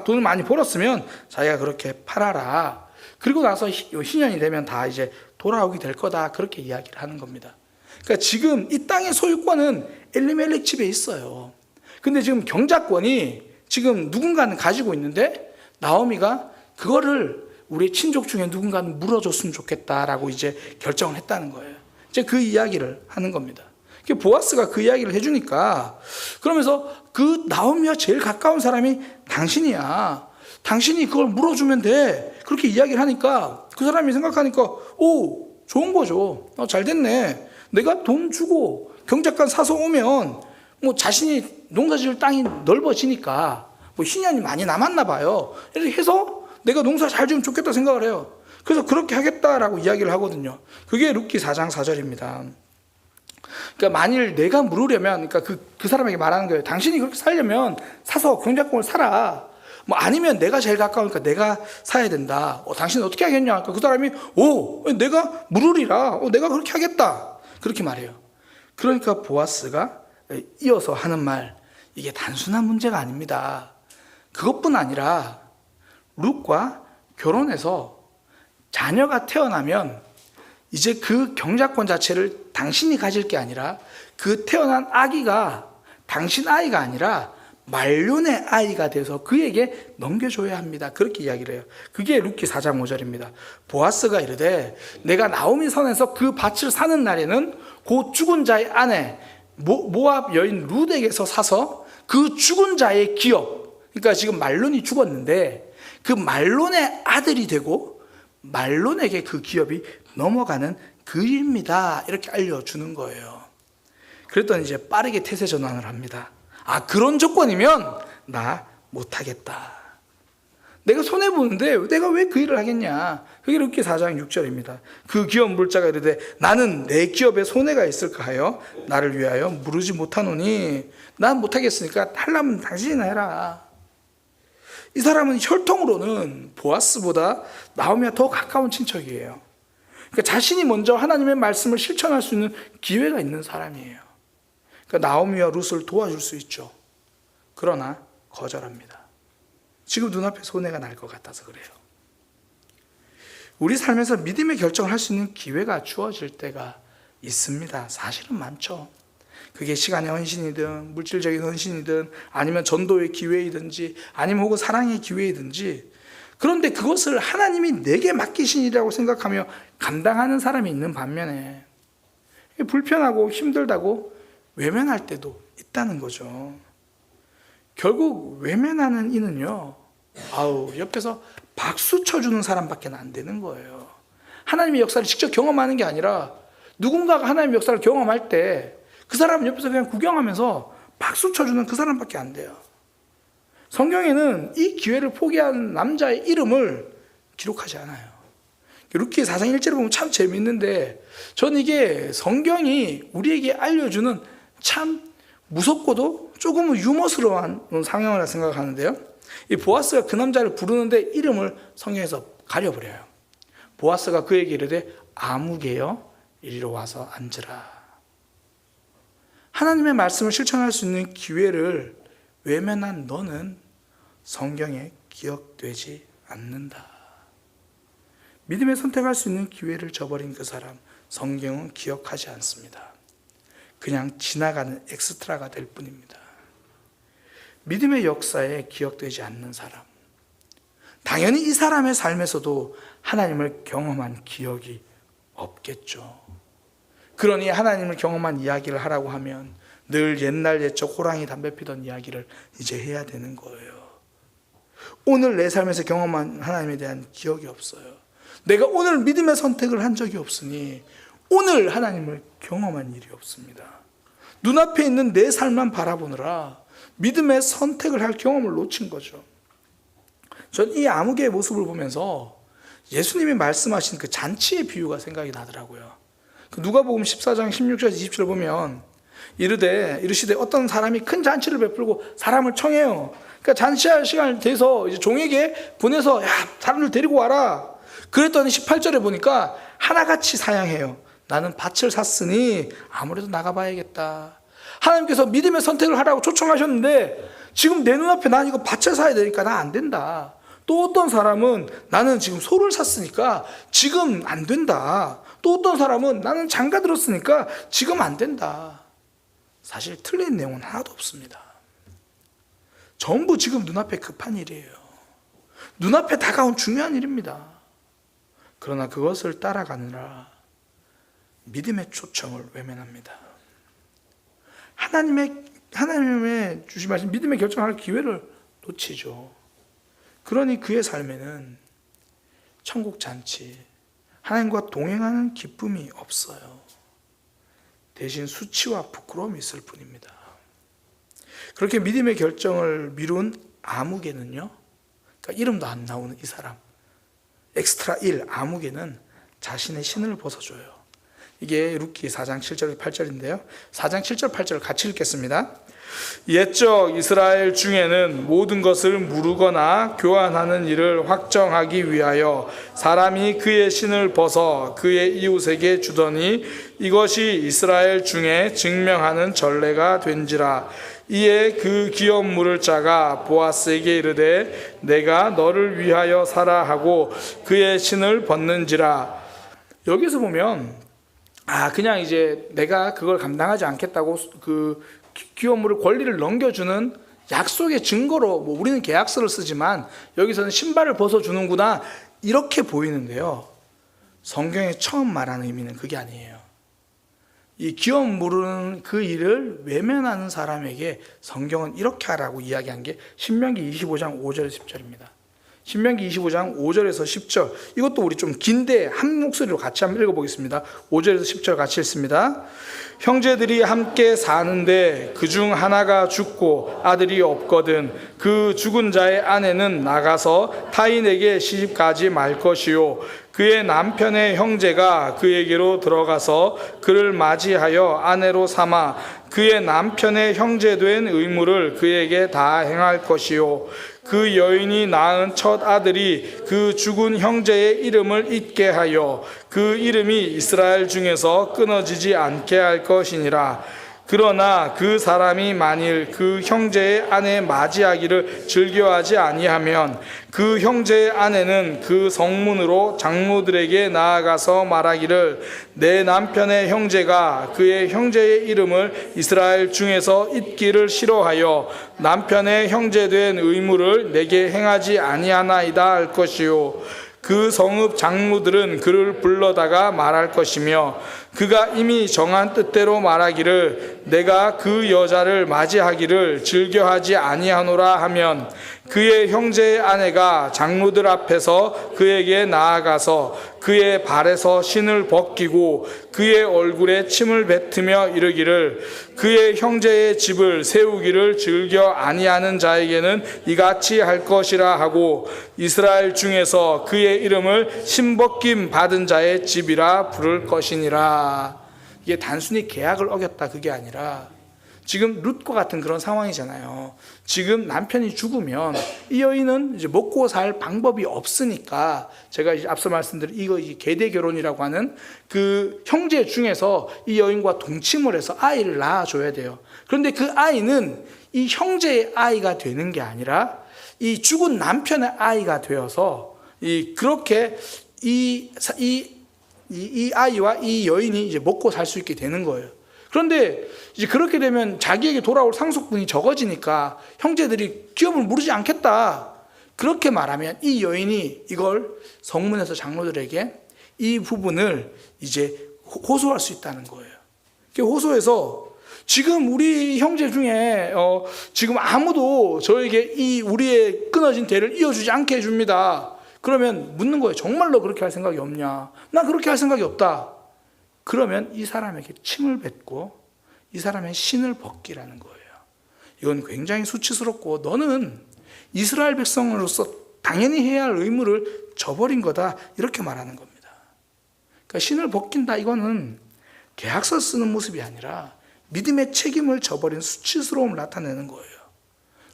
S3: 돈을 많이 벌었으면 자기가 그렇게 팔아라. 그리고 나서 희년이 되면 다 이제 돌아오게 될 거다, 그렇게 이야기를 하는 겁니다. 그러니까 지금 이 땅의 소유권은 엘리멜렉 집에 있어요. 근데 지금 경작권이 지금 누군가는 가지고 있는데 나오미가 그거를 우리 친족 중에 누군가는 물어줬으면 좋겠다라고 이제 결정을 했다는 거예요. 이제 그 이야기를 하는 겁니다. 보아스가 그 이야기를 해주니까, 그러면서 그 나오미와 제일 가까운 사람이 당신이야. 당신이 그걸 물어주면 돼. 그렇게 이야기를 하니까 그 사람이 생각하니까, 좋은 거죠. 잘 됐네. 내가 돈 주고 경작관 사서 오면 뭐 자신이 농사지을 땅이 넓어지니까 뭐 희년이 많이 남았나 봐요. 이렇게 해서 내가 농사 잘 지으면 좋겠다 생각을 해요. 그래서 그렇게 하겠다라고 이야기를 하거든요. 그게 룻기 4장 4절입니다. 그러니까 만일 내가 물으려면, 그러니까 그 사람에게 말하는 거예요. 당신이 그렇게 살려면 사서 경작권을 사라. 뭐 아니면 내가 제일 가까우니까 내가 사야 된다. 당신은 어떻게 하겠냐? 그러니까 그 사람이 내가 물으리라. 내가 그렇게 하겠다. 그렇게 말해요. 그러니까 보아스가 이어서 하는 말, 이게 단순한 문제가 아닙니다. 그것뿐 아니라 룻과 결혼해서 자녀가 태어나면 이제 그 경작권 자체를 당신이 가질 게 아니라 그 태어난 아기가 당신 아이가 아니라 말론의 아이가 돼서 그에게 넘겨줘야 합니다. 그렇게 이야기를 해요. 그게 룻기 4장 5절입니다. 보아스가 이르되 내가 나오미 선에서 그 밭을 사는 날에는 그 죽은 자의 아내 모압 여인 룻에게서 사서 그 죽은 자의 기업, 그러니까 지금 말론이 죽었는데 그 말론의 아들이 되고 말론에게 그 기업이 넘어가는 그 일입니다. 이렇게 알려주는 거예요. 그랬더니 이제 빠르게 태세 전환을 합니다. 그런 조건이면 나 못하겠다. 내가 손해보는데 내가 왜 그 일을 하겠냐. 그게 룻기 4장 6절입니다. 그 기업 물자가 이르되 나는 내 기업에 손해가 있을까 하여 나를 위하여 물으지 못하노니 난 못하겠으니까 하려면 당신이나 해라. 이 사람은 혈통으로는 보아스보다 나오미와 더 가까운 친척이에요. 그러니까 자신이 먼저 하나님의 말씀을 실천할 수 있는 기회가 있는 사람이에요. 그러니까 나오미와 룻을 도와줄 수 있죠. 그러나 거절합니다. 지금 눈앞에 손해가 날 것 같아서 그래요. 우리 삶에서 믿음의 결정을 할 수 있는 기회가 주어질 때가 있습니다. 사실은 많죠. 그게 시간의 헌신이든 물질적인 헌신이든 아니면 전도의 기회이든지 아니면 혹은 사랑의 기회이든지, 그런데 그것을 하나님이 내게 맡기신 일이라고 생각하며 감당하는 사람이 있는 반면에 불편하고 힘들다고 외면할 때도 있다는 거죠. 결국 외면하는 이는요, 옆에서 박수 쳐주는 사람밖에 안 되는 거예요. 하나님의 역사를 직접 경험하는 게 아니라 누군가가 하나님의 역사를 경험할 때 그 사람은 옆에서 그냥 구경하면서 박수 쳐주는 그 사람밖에 안 돼요. 성경에는 이 기회를 포기한 남자의 이름을 기록하지 않아요. 룻기 4장 1절을 보면 참 재미있는데, 저는 이게 성경이 우리에게 알려주는 참 무섭고도 조금은 유머스러운 상황이라고 생각하는데요. 이 보아스가 그 남자를 부르는데 이름을 성경에서 가려버려요. 보아스가 그에게 이르되 아무개여 이리로 와서 앉으라. 하나님의 말씀을 실천할 수 있는 기회를 외면한 너는 성경에 기억되지 않는다. 믿음의 선택할 수 있는 기회를 저버린 그 사람, 성경은 기억하지 않습니다. 그냥 지나가는 엑스트라가 될 뿐입니다. 믿음의 역사에 기억되지 않는 사람, 당연히 이 사람의 삶에서도 하나님을 경험한 기억이 없겠죠. 그러니 하나님을 경험한 이야기를 하라고 하면 늘 옛날 옛적 호랑이 담배 피던 이야기를 이제 해야 되는 거예요. 오늘 내 삶에서 경험한 하나님에 대한 기억이 없어요. 내가 오늘 믿음의 선택을 한 적이 없으니 오늘 하나님을 경험한 일이 없습니다. 눈앞에 있는 내 삶만 바라보느라 믿음의 선택을 할 경험을 놓친 거죠. 전 이 아무개의 모습을 보면서 예수님이 말씀하신 그 잔치의 비유가 생각이 나더라고요. 누가복음 14장 16절 20절을 보면 이르시되 어떤 사람이 큰 잔치를 베풀고 사람을 청해요. 그러니까 잔치할 시간이 돼서 이제 종에게 보내서 사람들 데리고 와라. 그랬더니 18절에 보니까 하나같이 사양해요. 나는 밭을 샀으니 아무래도 나가봐야겠다. 하나님께서 믿음의 선택을 하라고 초청하셨는데 지금 내 눈앞에 난 이거 밭을 사야 되니까 나 안 된다. 또 어떤 사람은 나는 지금 소를 샀으니까 지금 안 된다. 또 어떤 사람은 나는 장가 들었으니까 지금 안 된다. 사실 틀린 내용은 하나도 없습니다. 전부 지금 눈앞에 급한 일이에요. 눈앞에 다가온 중요한 일입니다. 그러나 그것을 따라가느라 믿음의 초청을 외면합니다. 하나님의 주시하신 믿음의 결정할 기회를 놓치죠. 그러니 그의 삶에는 천국 잔치, 하나님과 동행하는 기쁨이 없어요. 대신 수치와 부끄러움이 있을 뿐입니다. 그렇게 믿음의 결정을 미룬 아무개는요, 그러니까 이름도 안 나오는 이 사람, 엑스트라 1 아무개는 자신의 신을 벗어줘요. 이게 룻기 4장 7절 8절인데요. 4장 7절 8절을 같이 읽겠습니다. 옛적 이스라엘 중에는 모든 것을 무르거나 교환하는 일을 확정하기 위하여 사람이 그의 신을 벗어 그의 이웃에게 주더니 이것이 이스라엘 중에 증명하는 전례가 된지라. 이에 그 기업 물을 자가 보아스에게 이르되 내가 너를 위하여 사라 하고 그의 신을 벗는지라. 여기서 보면 그냥 이제 내가 그걸 감당하지 않겠다고 그 기업물을 권리를 넘겨주는 약속의 증거로 우리는 계약서를 쓰지만 여기서는 신발을 벗어주는구나 이렇게 보이는데요. 성경에 처음 말하는 의미는 그게 아니에요. 이 기업 물은 그 일을 외면하는 사람에게 성경은 이렇게 하라고 이야기한 게 신명기 25장 5절 10절입니다. 신명기 25장 5절에서 10절, 이것도 우리 좀 긴데 한 목소리로 같이 한번 읽어보겠습니다. 5절에서 10절 같이 읽습니다. 형제들이 함께 사는데 그중 하나가 죽고 아들이 없거든 그 죽은 자의 아내는 나가서 타인에게 시집가지 말 것이요 그의 남편의 형제가 그에게로 들어가서 그를 맞이하여 아내로 삼아 그의 남편의 형제된 의무를 그에게 다 행할 것이요 그 여인이 낳은 첫 아들이 그 죽은 형제의 이름을 잊게 하여 그 이름이 이스라엘 중에서 끊어지지 않게 할 것이니라. 그러나 그 사람이 만일 그 형제의 아내 맞이하기를 즐겨하지 아니하면 그 형제의 아내는 그 성문으로 장로들에게 나아가서 말하기를 내 남편의 형제가 그의 형제의 이름을 이스라엘 중에서 잊기를 싫어하여 남편의 형제된 의무를 내게 행하지 아니하나이다 할 것이요 그 성읍 장로들은 그를 불러다가 말할 것이며 그가 이미 정한 뜻대로 말하기를 내가 그 여자를 맞이하기를 즐겨하지 아니하노라 하면 그의 형제의 아내가 장로들 앞에서 그에게 나아가서 그의 발에서 신을 벗기고 그의 얼굴에 침을 뱉으며 이르기를 그의 형제의 집을 세우기를 즐겨 아니하는 자에게는 이같이 할 것이라 하고 이스라엘 중에서 그의 이름을 신벗김 받은 자의 집이라 부를 것이니라. 이게 단순히 계약을 어겼다 그게 아니라 지금 룻과 같은 그런 상황이잖아요. 지금 남편이 죽으면 이 여인은 이제 먹고 살 방법이 없으니까 제가 이제 앞서 말씀드린 이거 계대 결혼이라고 하는 그 형제 중에서 이 여인과 동침을 해서 아이를 낳아줘야 돼요. 그런데 그 아이는 이 형제의 아이가 되는 게 아니라 이 죽은 남편의 아이가 되어서 그렇게 이 아이와 이 여인이 이제 먹고 살 수 있게 되는 거예요. 그런데 이제 그렇게 되면 자기에게 돌아올 상속분이 적어지니까 형제들이 기업을 무르지 않겠다. 그렇게 말하면 이 여인이 이걸 성문에서 장로들에게 이 부분을 이제 호소할 수 있다는 거예요. 호소해서 지금 우리 형제 중에 지금 아무도 저에게 이 우리의 끊어진 대를 이어주지 않게 해줍니다. 그러면 묻는 거예요. 정말로 그렇게 할 생각이 없냐? 나 그렇게 할 생각이 없다. 그러면 이 사람에게 침을 뱉고 이 사람의 신을 벗기라는 거예요. 이건 굉장히 수치스럽고 너는 이스라엘 백성으로서 당연히 해야 할 의무를 저버린 거다. 이렇게 말하는 겁니다. 그러니까 신을 벗긴다. 이거는 계약서 쓰는 모습이 아니라 믿음의 책임을 저버린 수치스러움을 나타내는 거예요.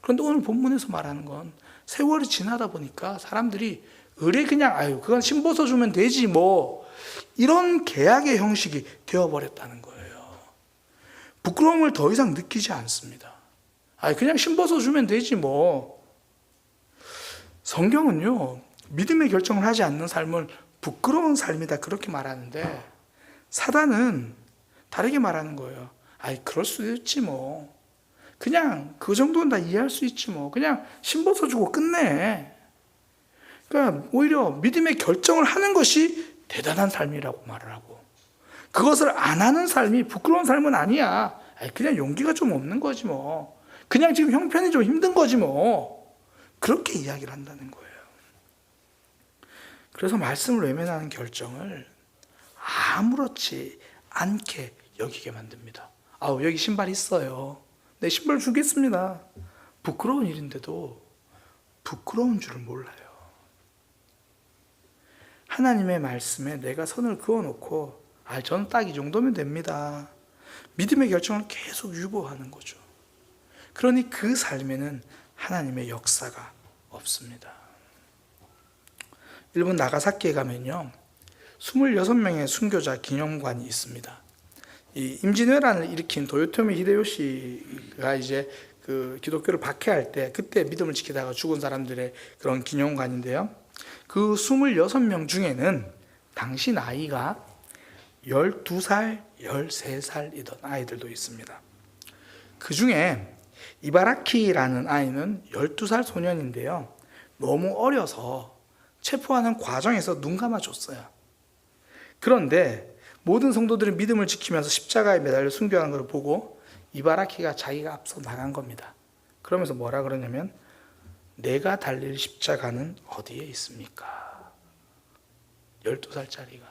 S3: 그런데 오늘 본문에서 말하는 건 세월이 지나다 보니까 사람들이 의뢰 그냥 그건 신 벗어주면 되지 뭐 이런 계약의 형식이 되어버렸다는 거예요. 부끄러움을 더 이상 느끼지 않습니다. 그냥 신 벗어주면 되지 뭐. 성경은요 믿음의 결정을 하지 않는 삶을 부끄러운 삶이다 그렇게 말하는데 사단은 다르게 말하는 거예요. 그럴 수 있지 뭐. 그냥 그 정도는 다 이해할 수 있지 뭐. 그냥 신 벗어주고 끝내. 그러니까 오히려 믿음의 결정을 하는 것이 대단한 삶이라고 말을 하고 그것을 안 하는 삶이 부끄러운 삶은 아니야. 그냥 용기가 좀 없는 거지 뭐. 그냥 지금 형편이 좀 힘든 거지 뭐. 그렇게 이야기를 한다는 거예요. 그래서 말씀을 외면하는 결정을 아무렇지 않게 여기게 만듭니다. 아우, 여기 신발 있어요. 내 신발 주겠습니다. 부끄러운 일인데도 부끄러운 줄을 몰라요. 하나님의 말씀에 내가 선을 그어놓고 저는 딱 이 정도면 됩니다. 믿음의 결정을 계속 유보하는 거죠. 그러니 그 삶에는 하나님의 역사가 없습니다. 일본 나가사키에 가면요, 26명의 순교자 기념관이 있습니다. 이 임진왜란을 일으킨 도요토미 히데요시가 이제 그 기독교를 박해할 때 그때 믿음을 지키다가 죽은 사람들의 그런 기념관인데요. 그 26명 중에는 당시 나이가 12살, 13살이던 아이들도 있습니다. 그 중에 이바라키라는 아이는 12살 소년인데요. 너무 어려서 체포하는 과정에서 눈 감아줬어요. 그런데 모든 성도들이 믿음을 지키면서 십자가에 매달려 순교하는 걸 보고 이바라키가 자기가 앞서 나간 겁니다. 그러면서 뭐라 그러냐면, 내가 달릴 십자가는 어디에 있습니까? 12살짜리가.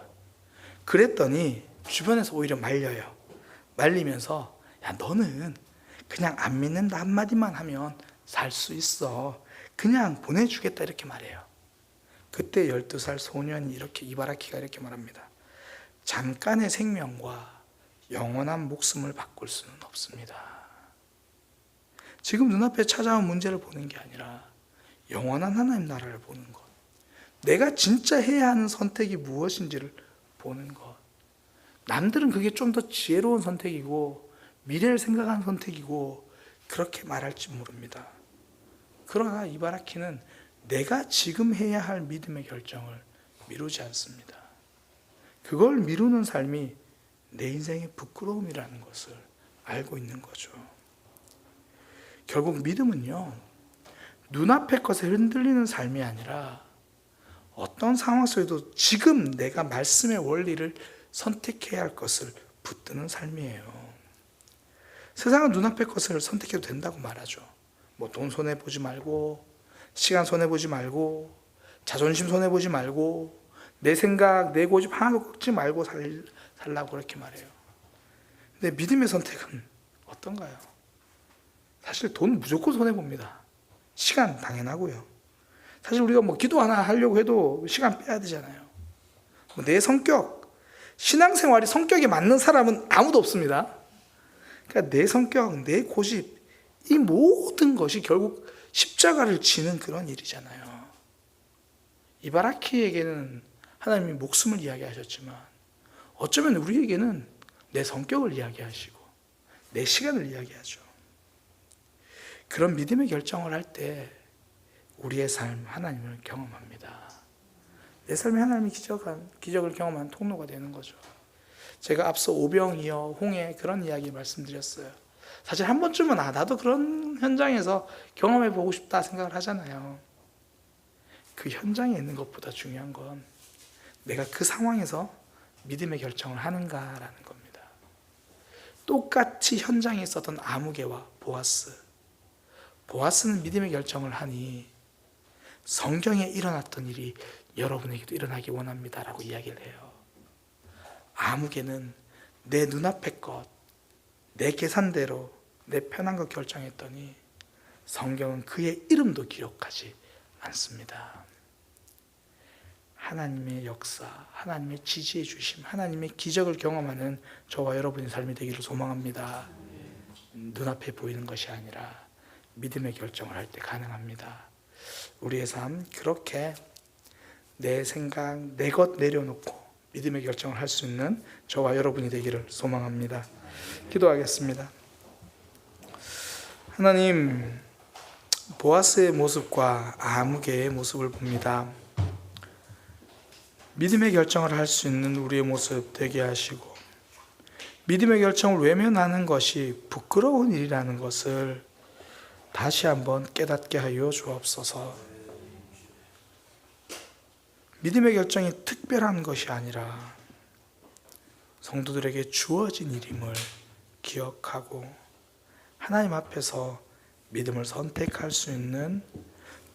S3: 그랬더니 주변에서 오히려 말려요. 말리면서, 야, 너는 그냥 안 믿는다 한마디만 하면 살 수 있어. 그냥 보내주겠다, 이렇게 말해요. 그때 12살 소년이 이렇게, 이바라키가 이렇게 말합니다. 잠깐의 생명과 영원한 목숨을 바꿀 수는 없습니다. 지금 눈앞에 찾아온 문제를 보는 게 아니라 영원한 하나님 나라를 보는 것, 내가 진짜 해야 하는 선택이 무엇인지를 보는 것. 남들은 그게 좀 더 지혜로운 선택이고 미래를 생각하는 선택이고 그렇게 말할지 모릅니다. 그러나 이바라키는 내가 지금 해야 할 믿음의 결정을 미루지 않습니다. 그걸 미루는 삶이 내 인생의 부끄러움이라는 것을 알고 있는 거죠. 결국 믿음은요, 눈앞의 것에 흔들리는 삶이 아니라 어떤 상황 속에도 지금 내가 말씀의 원리를 선택해야 할 것을 붙드는 삶이에요. 세상은 눈앞의 것을 선택해도 된다고 말하죠. 뭐 돈 손해보지 말고, 시간 손해보지 말고, 자존심 손해보지 말고, 내 생각, 내 고집 하나도 꺾지 말고 살라고 그렇게 말해요. 근데 믿음의 선택은 어떤가요? 사실 돈 무조건 손해봅니다. 시간 당연하고요. 사실 우리가 뭐 기도 하나 하려고 해도 시간 빼야 되잖아요. 내 성격, 신앙생활이 성격에 맞는 사람은 아무도 없습니다. 그러니까 내 성격, 내 고집, 이 모든 것이 결국 십자가를 지는 그런 일이잖아요. 이바라키에게는 하나님이 목숨을 이야기하셨지만 어쩌면 우리에게는 내 성격을 이야기하시고 내 시간을 이야기하죠. 그런 믿음의 결정을 할 때 우리의 삶 하나님을 경험합니다. 내 삶에 하나님이 기적을 경험한 통로가 되는 거죠. 제가 앞서 오병이어, 홍해 그런 이야기 말씀드렸어요. 사실 한 번쯤은 나도 그런 현장에서 경험해 보고 싶다 생각을 하잖아요. 그 현장에 있는 것보다 중요한 건 내가 그 상황에서 믿음의 결정을 하는가라는 겁니다. 똑같이 현장에 있었던 아무개와 보아스는 믿음의 결정을 하니 성경에 일어났던 일이 여러분에게도 일어나기 원합니다라고 이야기를 해요. 아무개는 내 눈앞의 것, 내 계산대로 내 편한 것 결정했더니 성경은 그의 이름도 기록하지 않습니다. 하나님의 역사, 하나님의 지지해 주심, 하나님의 기적을 경험하는 저와 여러분의 삶이 되기를 소망합니다. 눈앞에 보이는 것이 아니라 믿음의 결정을 할 때 가능합니다. 우리의 삶 그렇게 내 생각, 내 것 내려놓고 믿음의 결정을 할 수 있는 저와 여러분이 되기를 소망합니다. 기도하겠습니다. 하나님, 보아스의 모습과 아무개의 모습을 봅니다. 믿음의 결정을 할 수 있는 우리의 모습 되게 하시고 믿음의 결정을 외면하는 것이 부끄러운 일이라는 것을 다시 한번 깨닫게 하여 주옵소서. 믿음의 결정이 특별한 것이 아니라 성도들에게 주어진 일임을 기억하고 하나님 앞에서 믿음을 선택할 수 있는,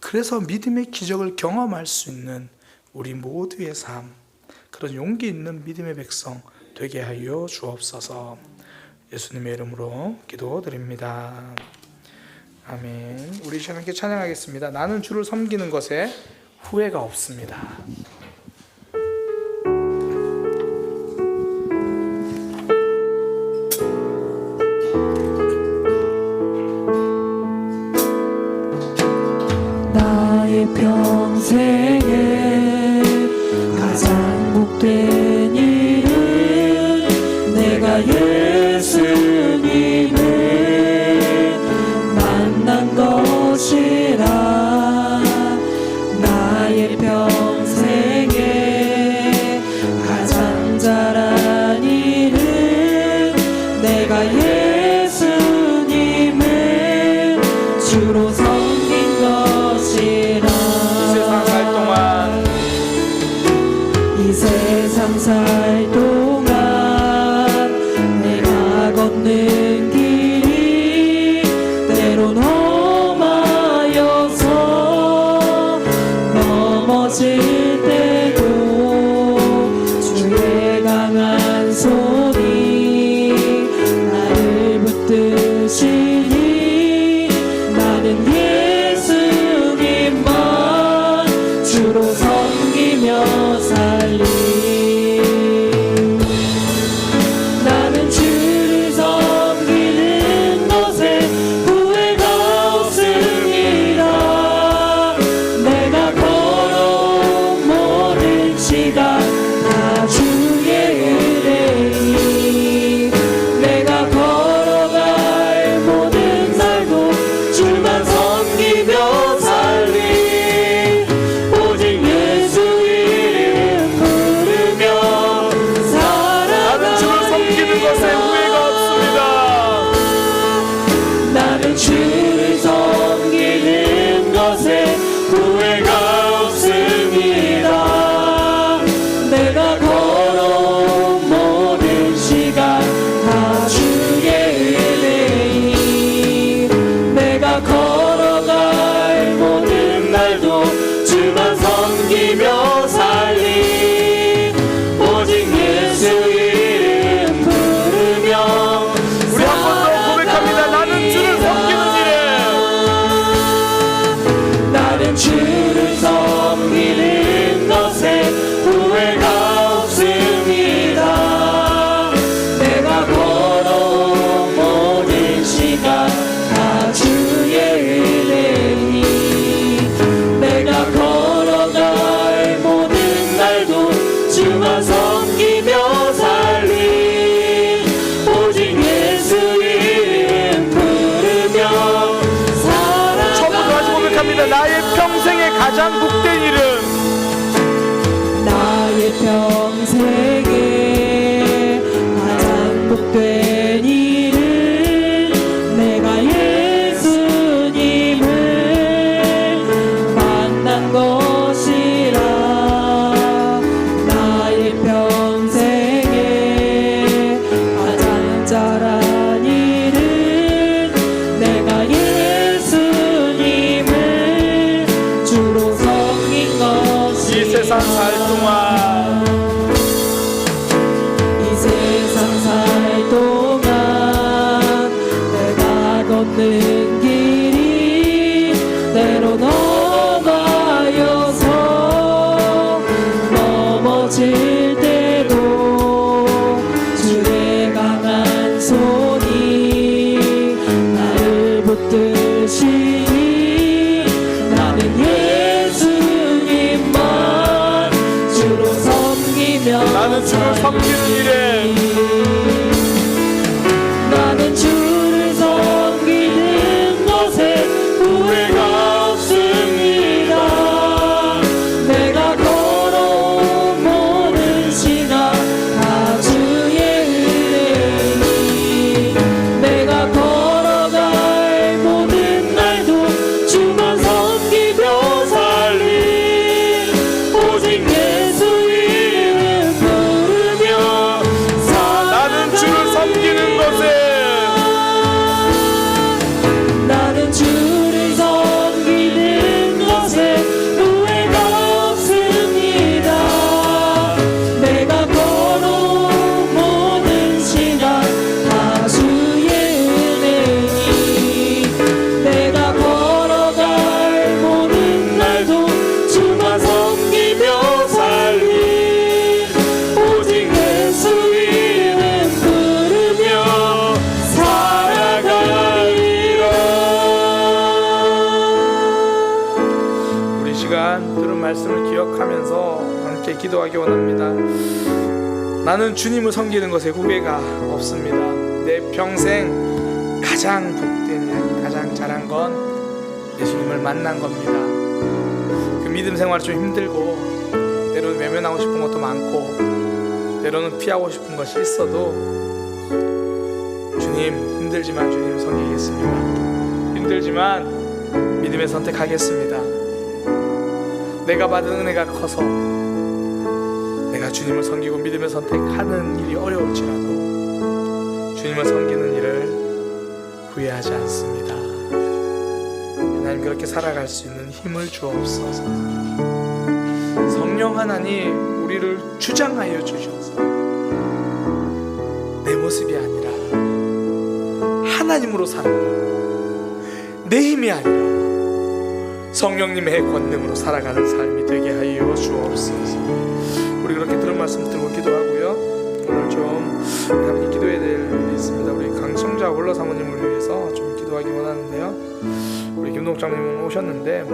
S3: 그래서 믿음의 기적을 경험할 수 있는 우리 모두의 삶, 그런 용기 있는 믿음의 백성 되게 하여 주옵소서. 예수님의 이름으로 기도드립니다. 아멘. 우리 시간 함께 찬양하겠습니다. 나는 주를 섬기는 것에 후회가 없습니다.
S2: 나의 평생에 가장 복된 일은 내가 예수님을 만난 것이라. 나의 평생에 가장 잘한 일은 내가 예수님을 주로 섬긴 것이라. 이 세상 살 동안 내가 걷는 길이 때론 험하여서 넘어질 때도 주의 강한 손이 나를 붙드시니 나는 예수님만 주로 섬기며 살리. 나는 주를 섬기는 것에 후회가 없습니다. 내가 걸어온 모든 시간 다 주의 은혜니 내가 걸어갈 모든 날도 주만 섬기며 살리. 오직 예수 이름 부르며 살아가리. 나는 주를 섬기는 것에 후회가 없습니다. 내가 걸어온 모든 시간 다 주의 은혜니 내가 걸어갈 모든 날도 주만 섬기며 살리. 오직 예수 이름 부르며
S1: 우리 한 번 더 고백합니다. 나는 주를 섬기는 일에
S2: 나는 주를 섬기는 것에 후회가 없습니다. 내가 걸어온 모든 시간 다 주의 은혜니 내가 걸어갈 모든 날도 주만 섬기며 살리. 오직 예수 이름 부르며 살아가리.
S1: 처음부터 다시 고백합니다. 나의 평생에 가장 복된 일은
S2: 나의 평생에 가장 복된 일은 내가 예수님을 만난 것이라. 나의 평생에 가장 잘한 일은 내가 예수님을 주로 섬긴 것이라.
S1: 이 세상 살 동안
S2: 이 세상 살 동안 내가 걷는 길이 때론 험하여서 넘어질 때도 주의 강한 손이 나를 붙드시니 나는 예수님만 주로 섬기며
S1: 나는 주를 섬기는 일에
S2: 나는 주를 섬기는 것에 후회가 없습니다. 내가 걸어온 모든 시간 다 주의 은혜니 내가 걸어갈 모든 날도 주만 섬기며 살리. 오직 예수 이름 부르며 살아가리.
S3: 기도하기 원합니다. 나는 주님을 섬기는 것에 후회가 없습니다. 내 평생 가장 복된 일, 가장 잘한 건 예수님을 만난 겁니다. 그 믿음 생활이 좀 힘들고 때로는 외면하고 싶은 것도 많고 때로는 피하고 싶은 것이 있어도 주님 힘들지만 주님을 섬기겠습니다. 힘들지만 믿음의 선택하겠습니다. 내가 받은 은혜가 커서 내가 주님을 섬기고 믿음의 선택하는 일이 어려울지라도 주님을 섬기는 일을 후회하지 않습니다. 하나님 그렇게 살아갈 수 있는 힘을 주옵소서. 성령 하나님 우리를 주장하여 주셔서 내 모습이 아니라 하나님으로 살아가고 내 힘이 아니라 성령님의 권능으로 살아가는 삶이 되게 하여 주옵소서. 우리 그렇게 들은 말씀 들고 기도하고요. 오늘 좀 함께 기도해야 될 일이 있습니다. 우리 강청자 원로 사모님을 위해서 좀 기도하기 원하는데요. 우리 김동장님은 오셨는데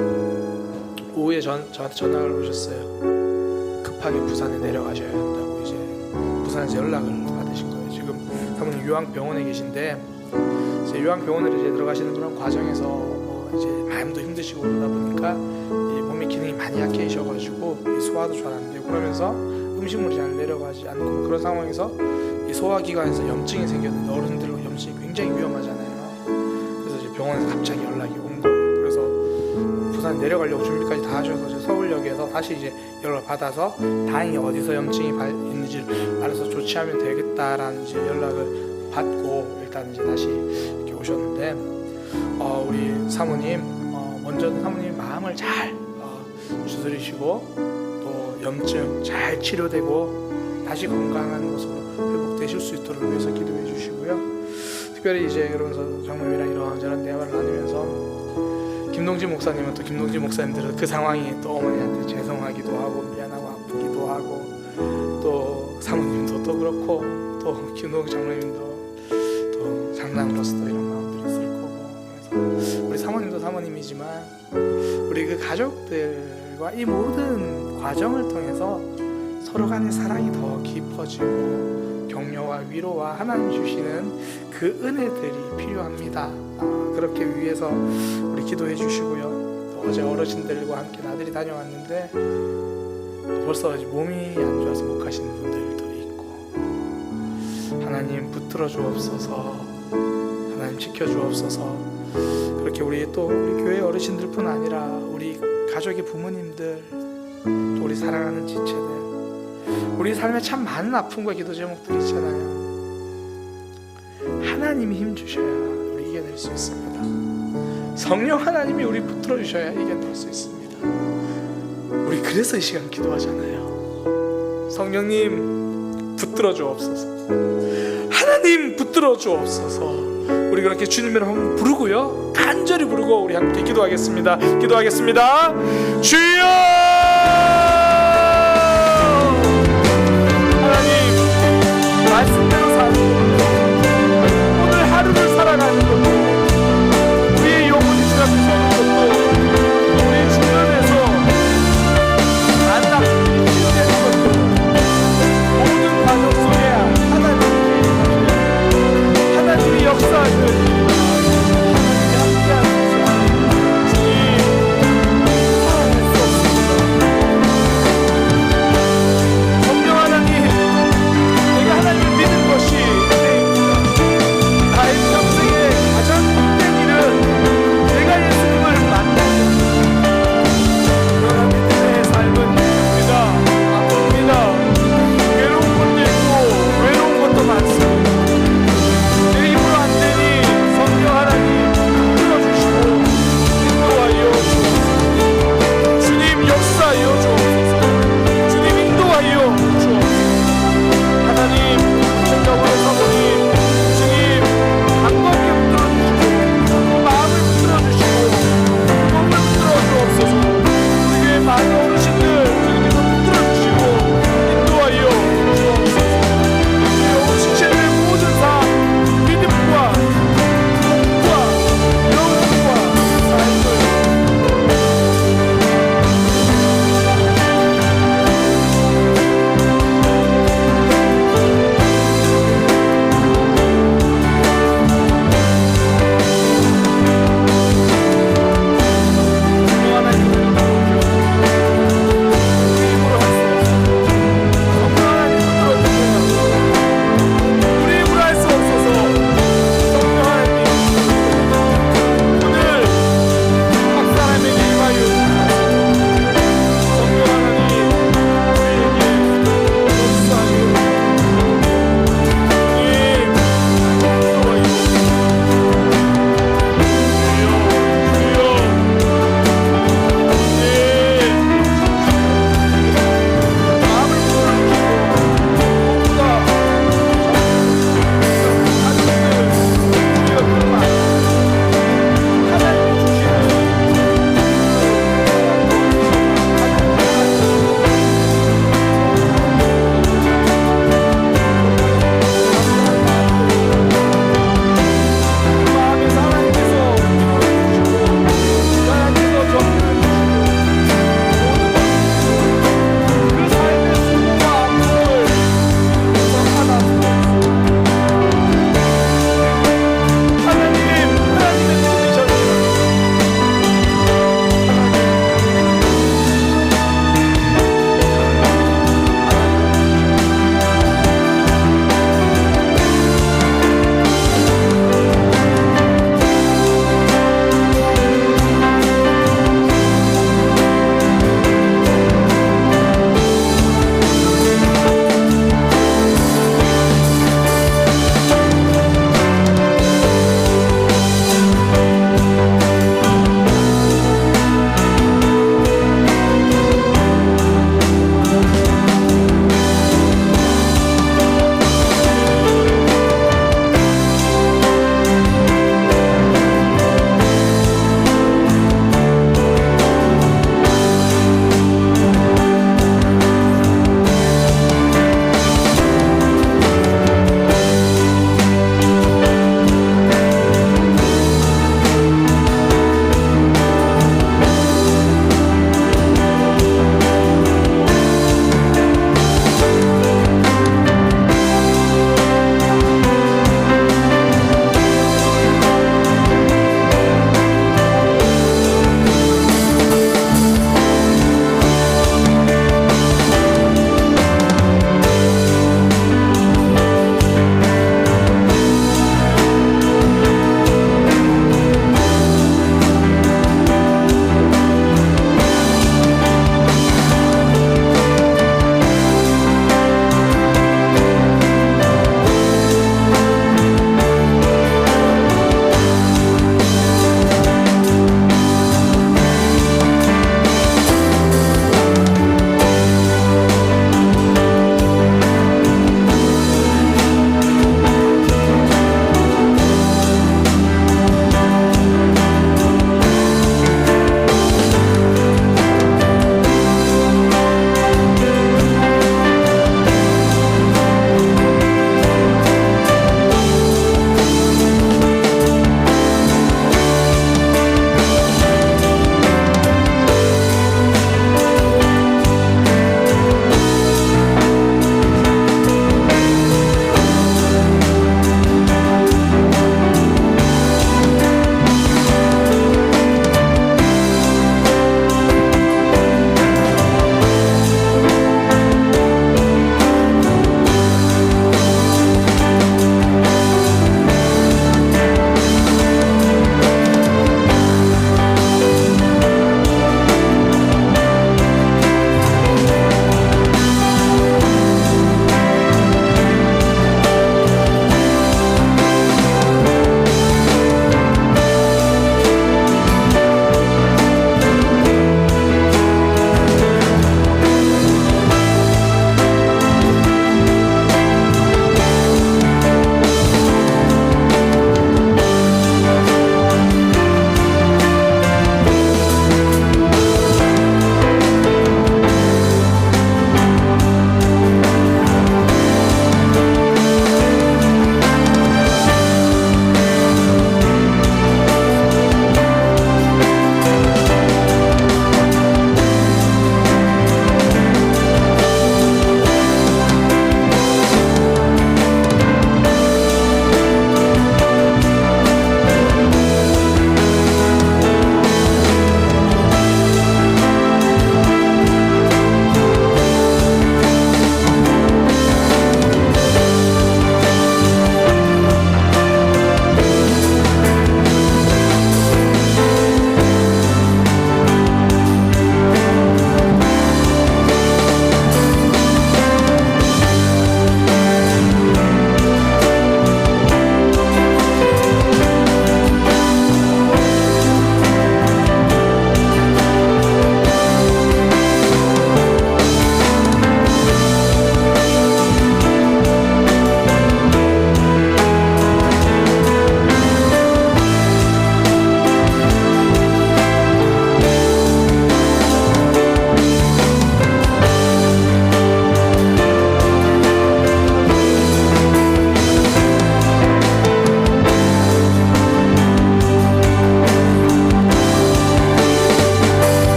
S3: 오후에 저한테 전화를 오셨어요. 급하게 부산에 내려가셔야 한다고 이제 부산에서 연락을 받으신 거예요. 지금 사모님 요양병원에 계신데 이제 요양병원에 이제 들어가시는 그런 과정에서 이제 마음도 힘드시고 그러다 보니까 이 몸의 기능이 많이 약해지셔가지고 이 소화도 잘 안 되고 그러면서 음식물이 잘 내려가지 않고 그런 상황에서 이 소화기관에서 염증이 생겼는데 어른들 염증이 굉장히 위험하잖아요. 그래서 이제 병원에서 갑자기 연락이 온 거예요. 그래서 부산 내려가려고 준비까지 다 하셔서 이제 서울역에서 다시 이제 연락을 받아서 다행히 어디서 염증이 있는지를 알아서 조치하면 되겠다라는 이제 연락을 받고 일단 이제 다시 이렇게 오셨는데 우리 사모님 먼저는 사모님 마음을 잘 주스리시고 또 염증 잘 치료되고 다시 건강한 모습으로 회복되실 수 있도록 위해서 기도해 주시고요. 특별히 이제 그러면서 장모님이랑 이런저런 대화를 나누면서 김동진 목사님은 또 김동진 목사님들은 그 상황이 또 어머니한테 죄송하기도 하고 미안하고 아프기도 하고 또 사모님도 또 그렇고 또 김동진 장모님도 또 장남으로서 또 이런 마음들이 있을 거고 그래서 우리 사모님도 사모님이지만 우리 그 가족들과 이 모든 과정을 통해서 서로 간의 사랑이 더 깊어지고 격려와 위로와 하나님 주시는 그 은혜들이 필요합니다. 그렇게 위해서 우리 기도해 주시고요. 또 어제 어르신들과 함께 나들이 다녀왔는데 벌써 몸이 안 좋아서 못 가시는 분들도 있고 하나님 붙들어 주옵소서. 하나님 지켜 주옵소서. 그렇게 우리 또 우리 교회 어르신들뿐 아니라 우리 가족의 부모님들 또 우리 사랑하는 지체들 우리 삶에 참 많은 아픔과 기도 제목들이 있잖아요. 하나님이 힘 주셔야 우리 이겨낼 수 있습니다. 성령 하나님이 우리 붙들어 주셔야 이겨낼 수 있습니다. 우리 그래서 이 시간 기도하잖아요. 성령님 붙들어 주옵소서. 하나님 붙들어 주옵소서. 우리 그렇게 주님을 한번 부르고요. 간절히 부르고 우리 함께 기도하겠습니다. 기도하겠습니다. 주여!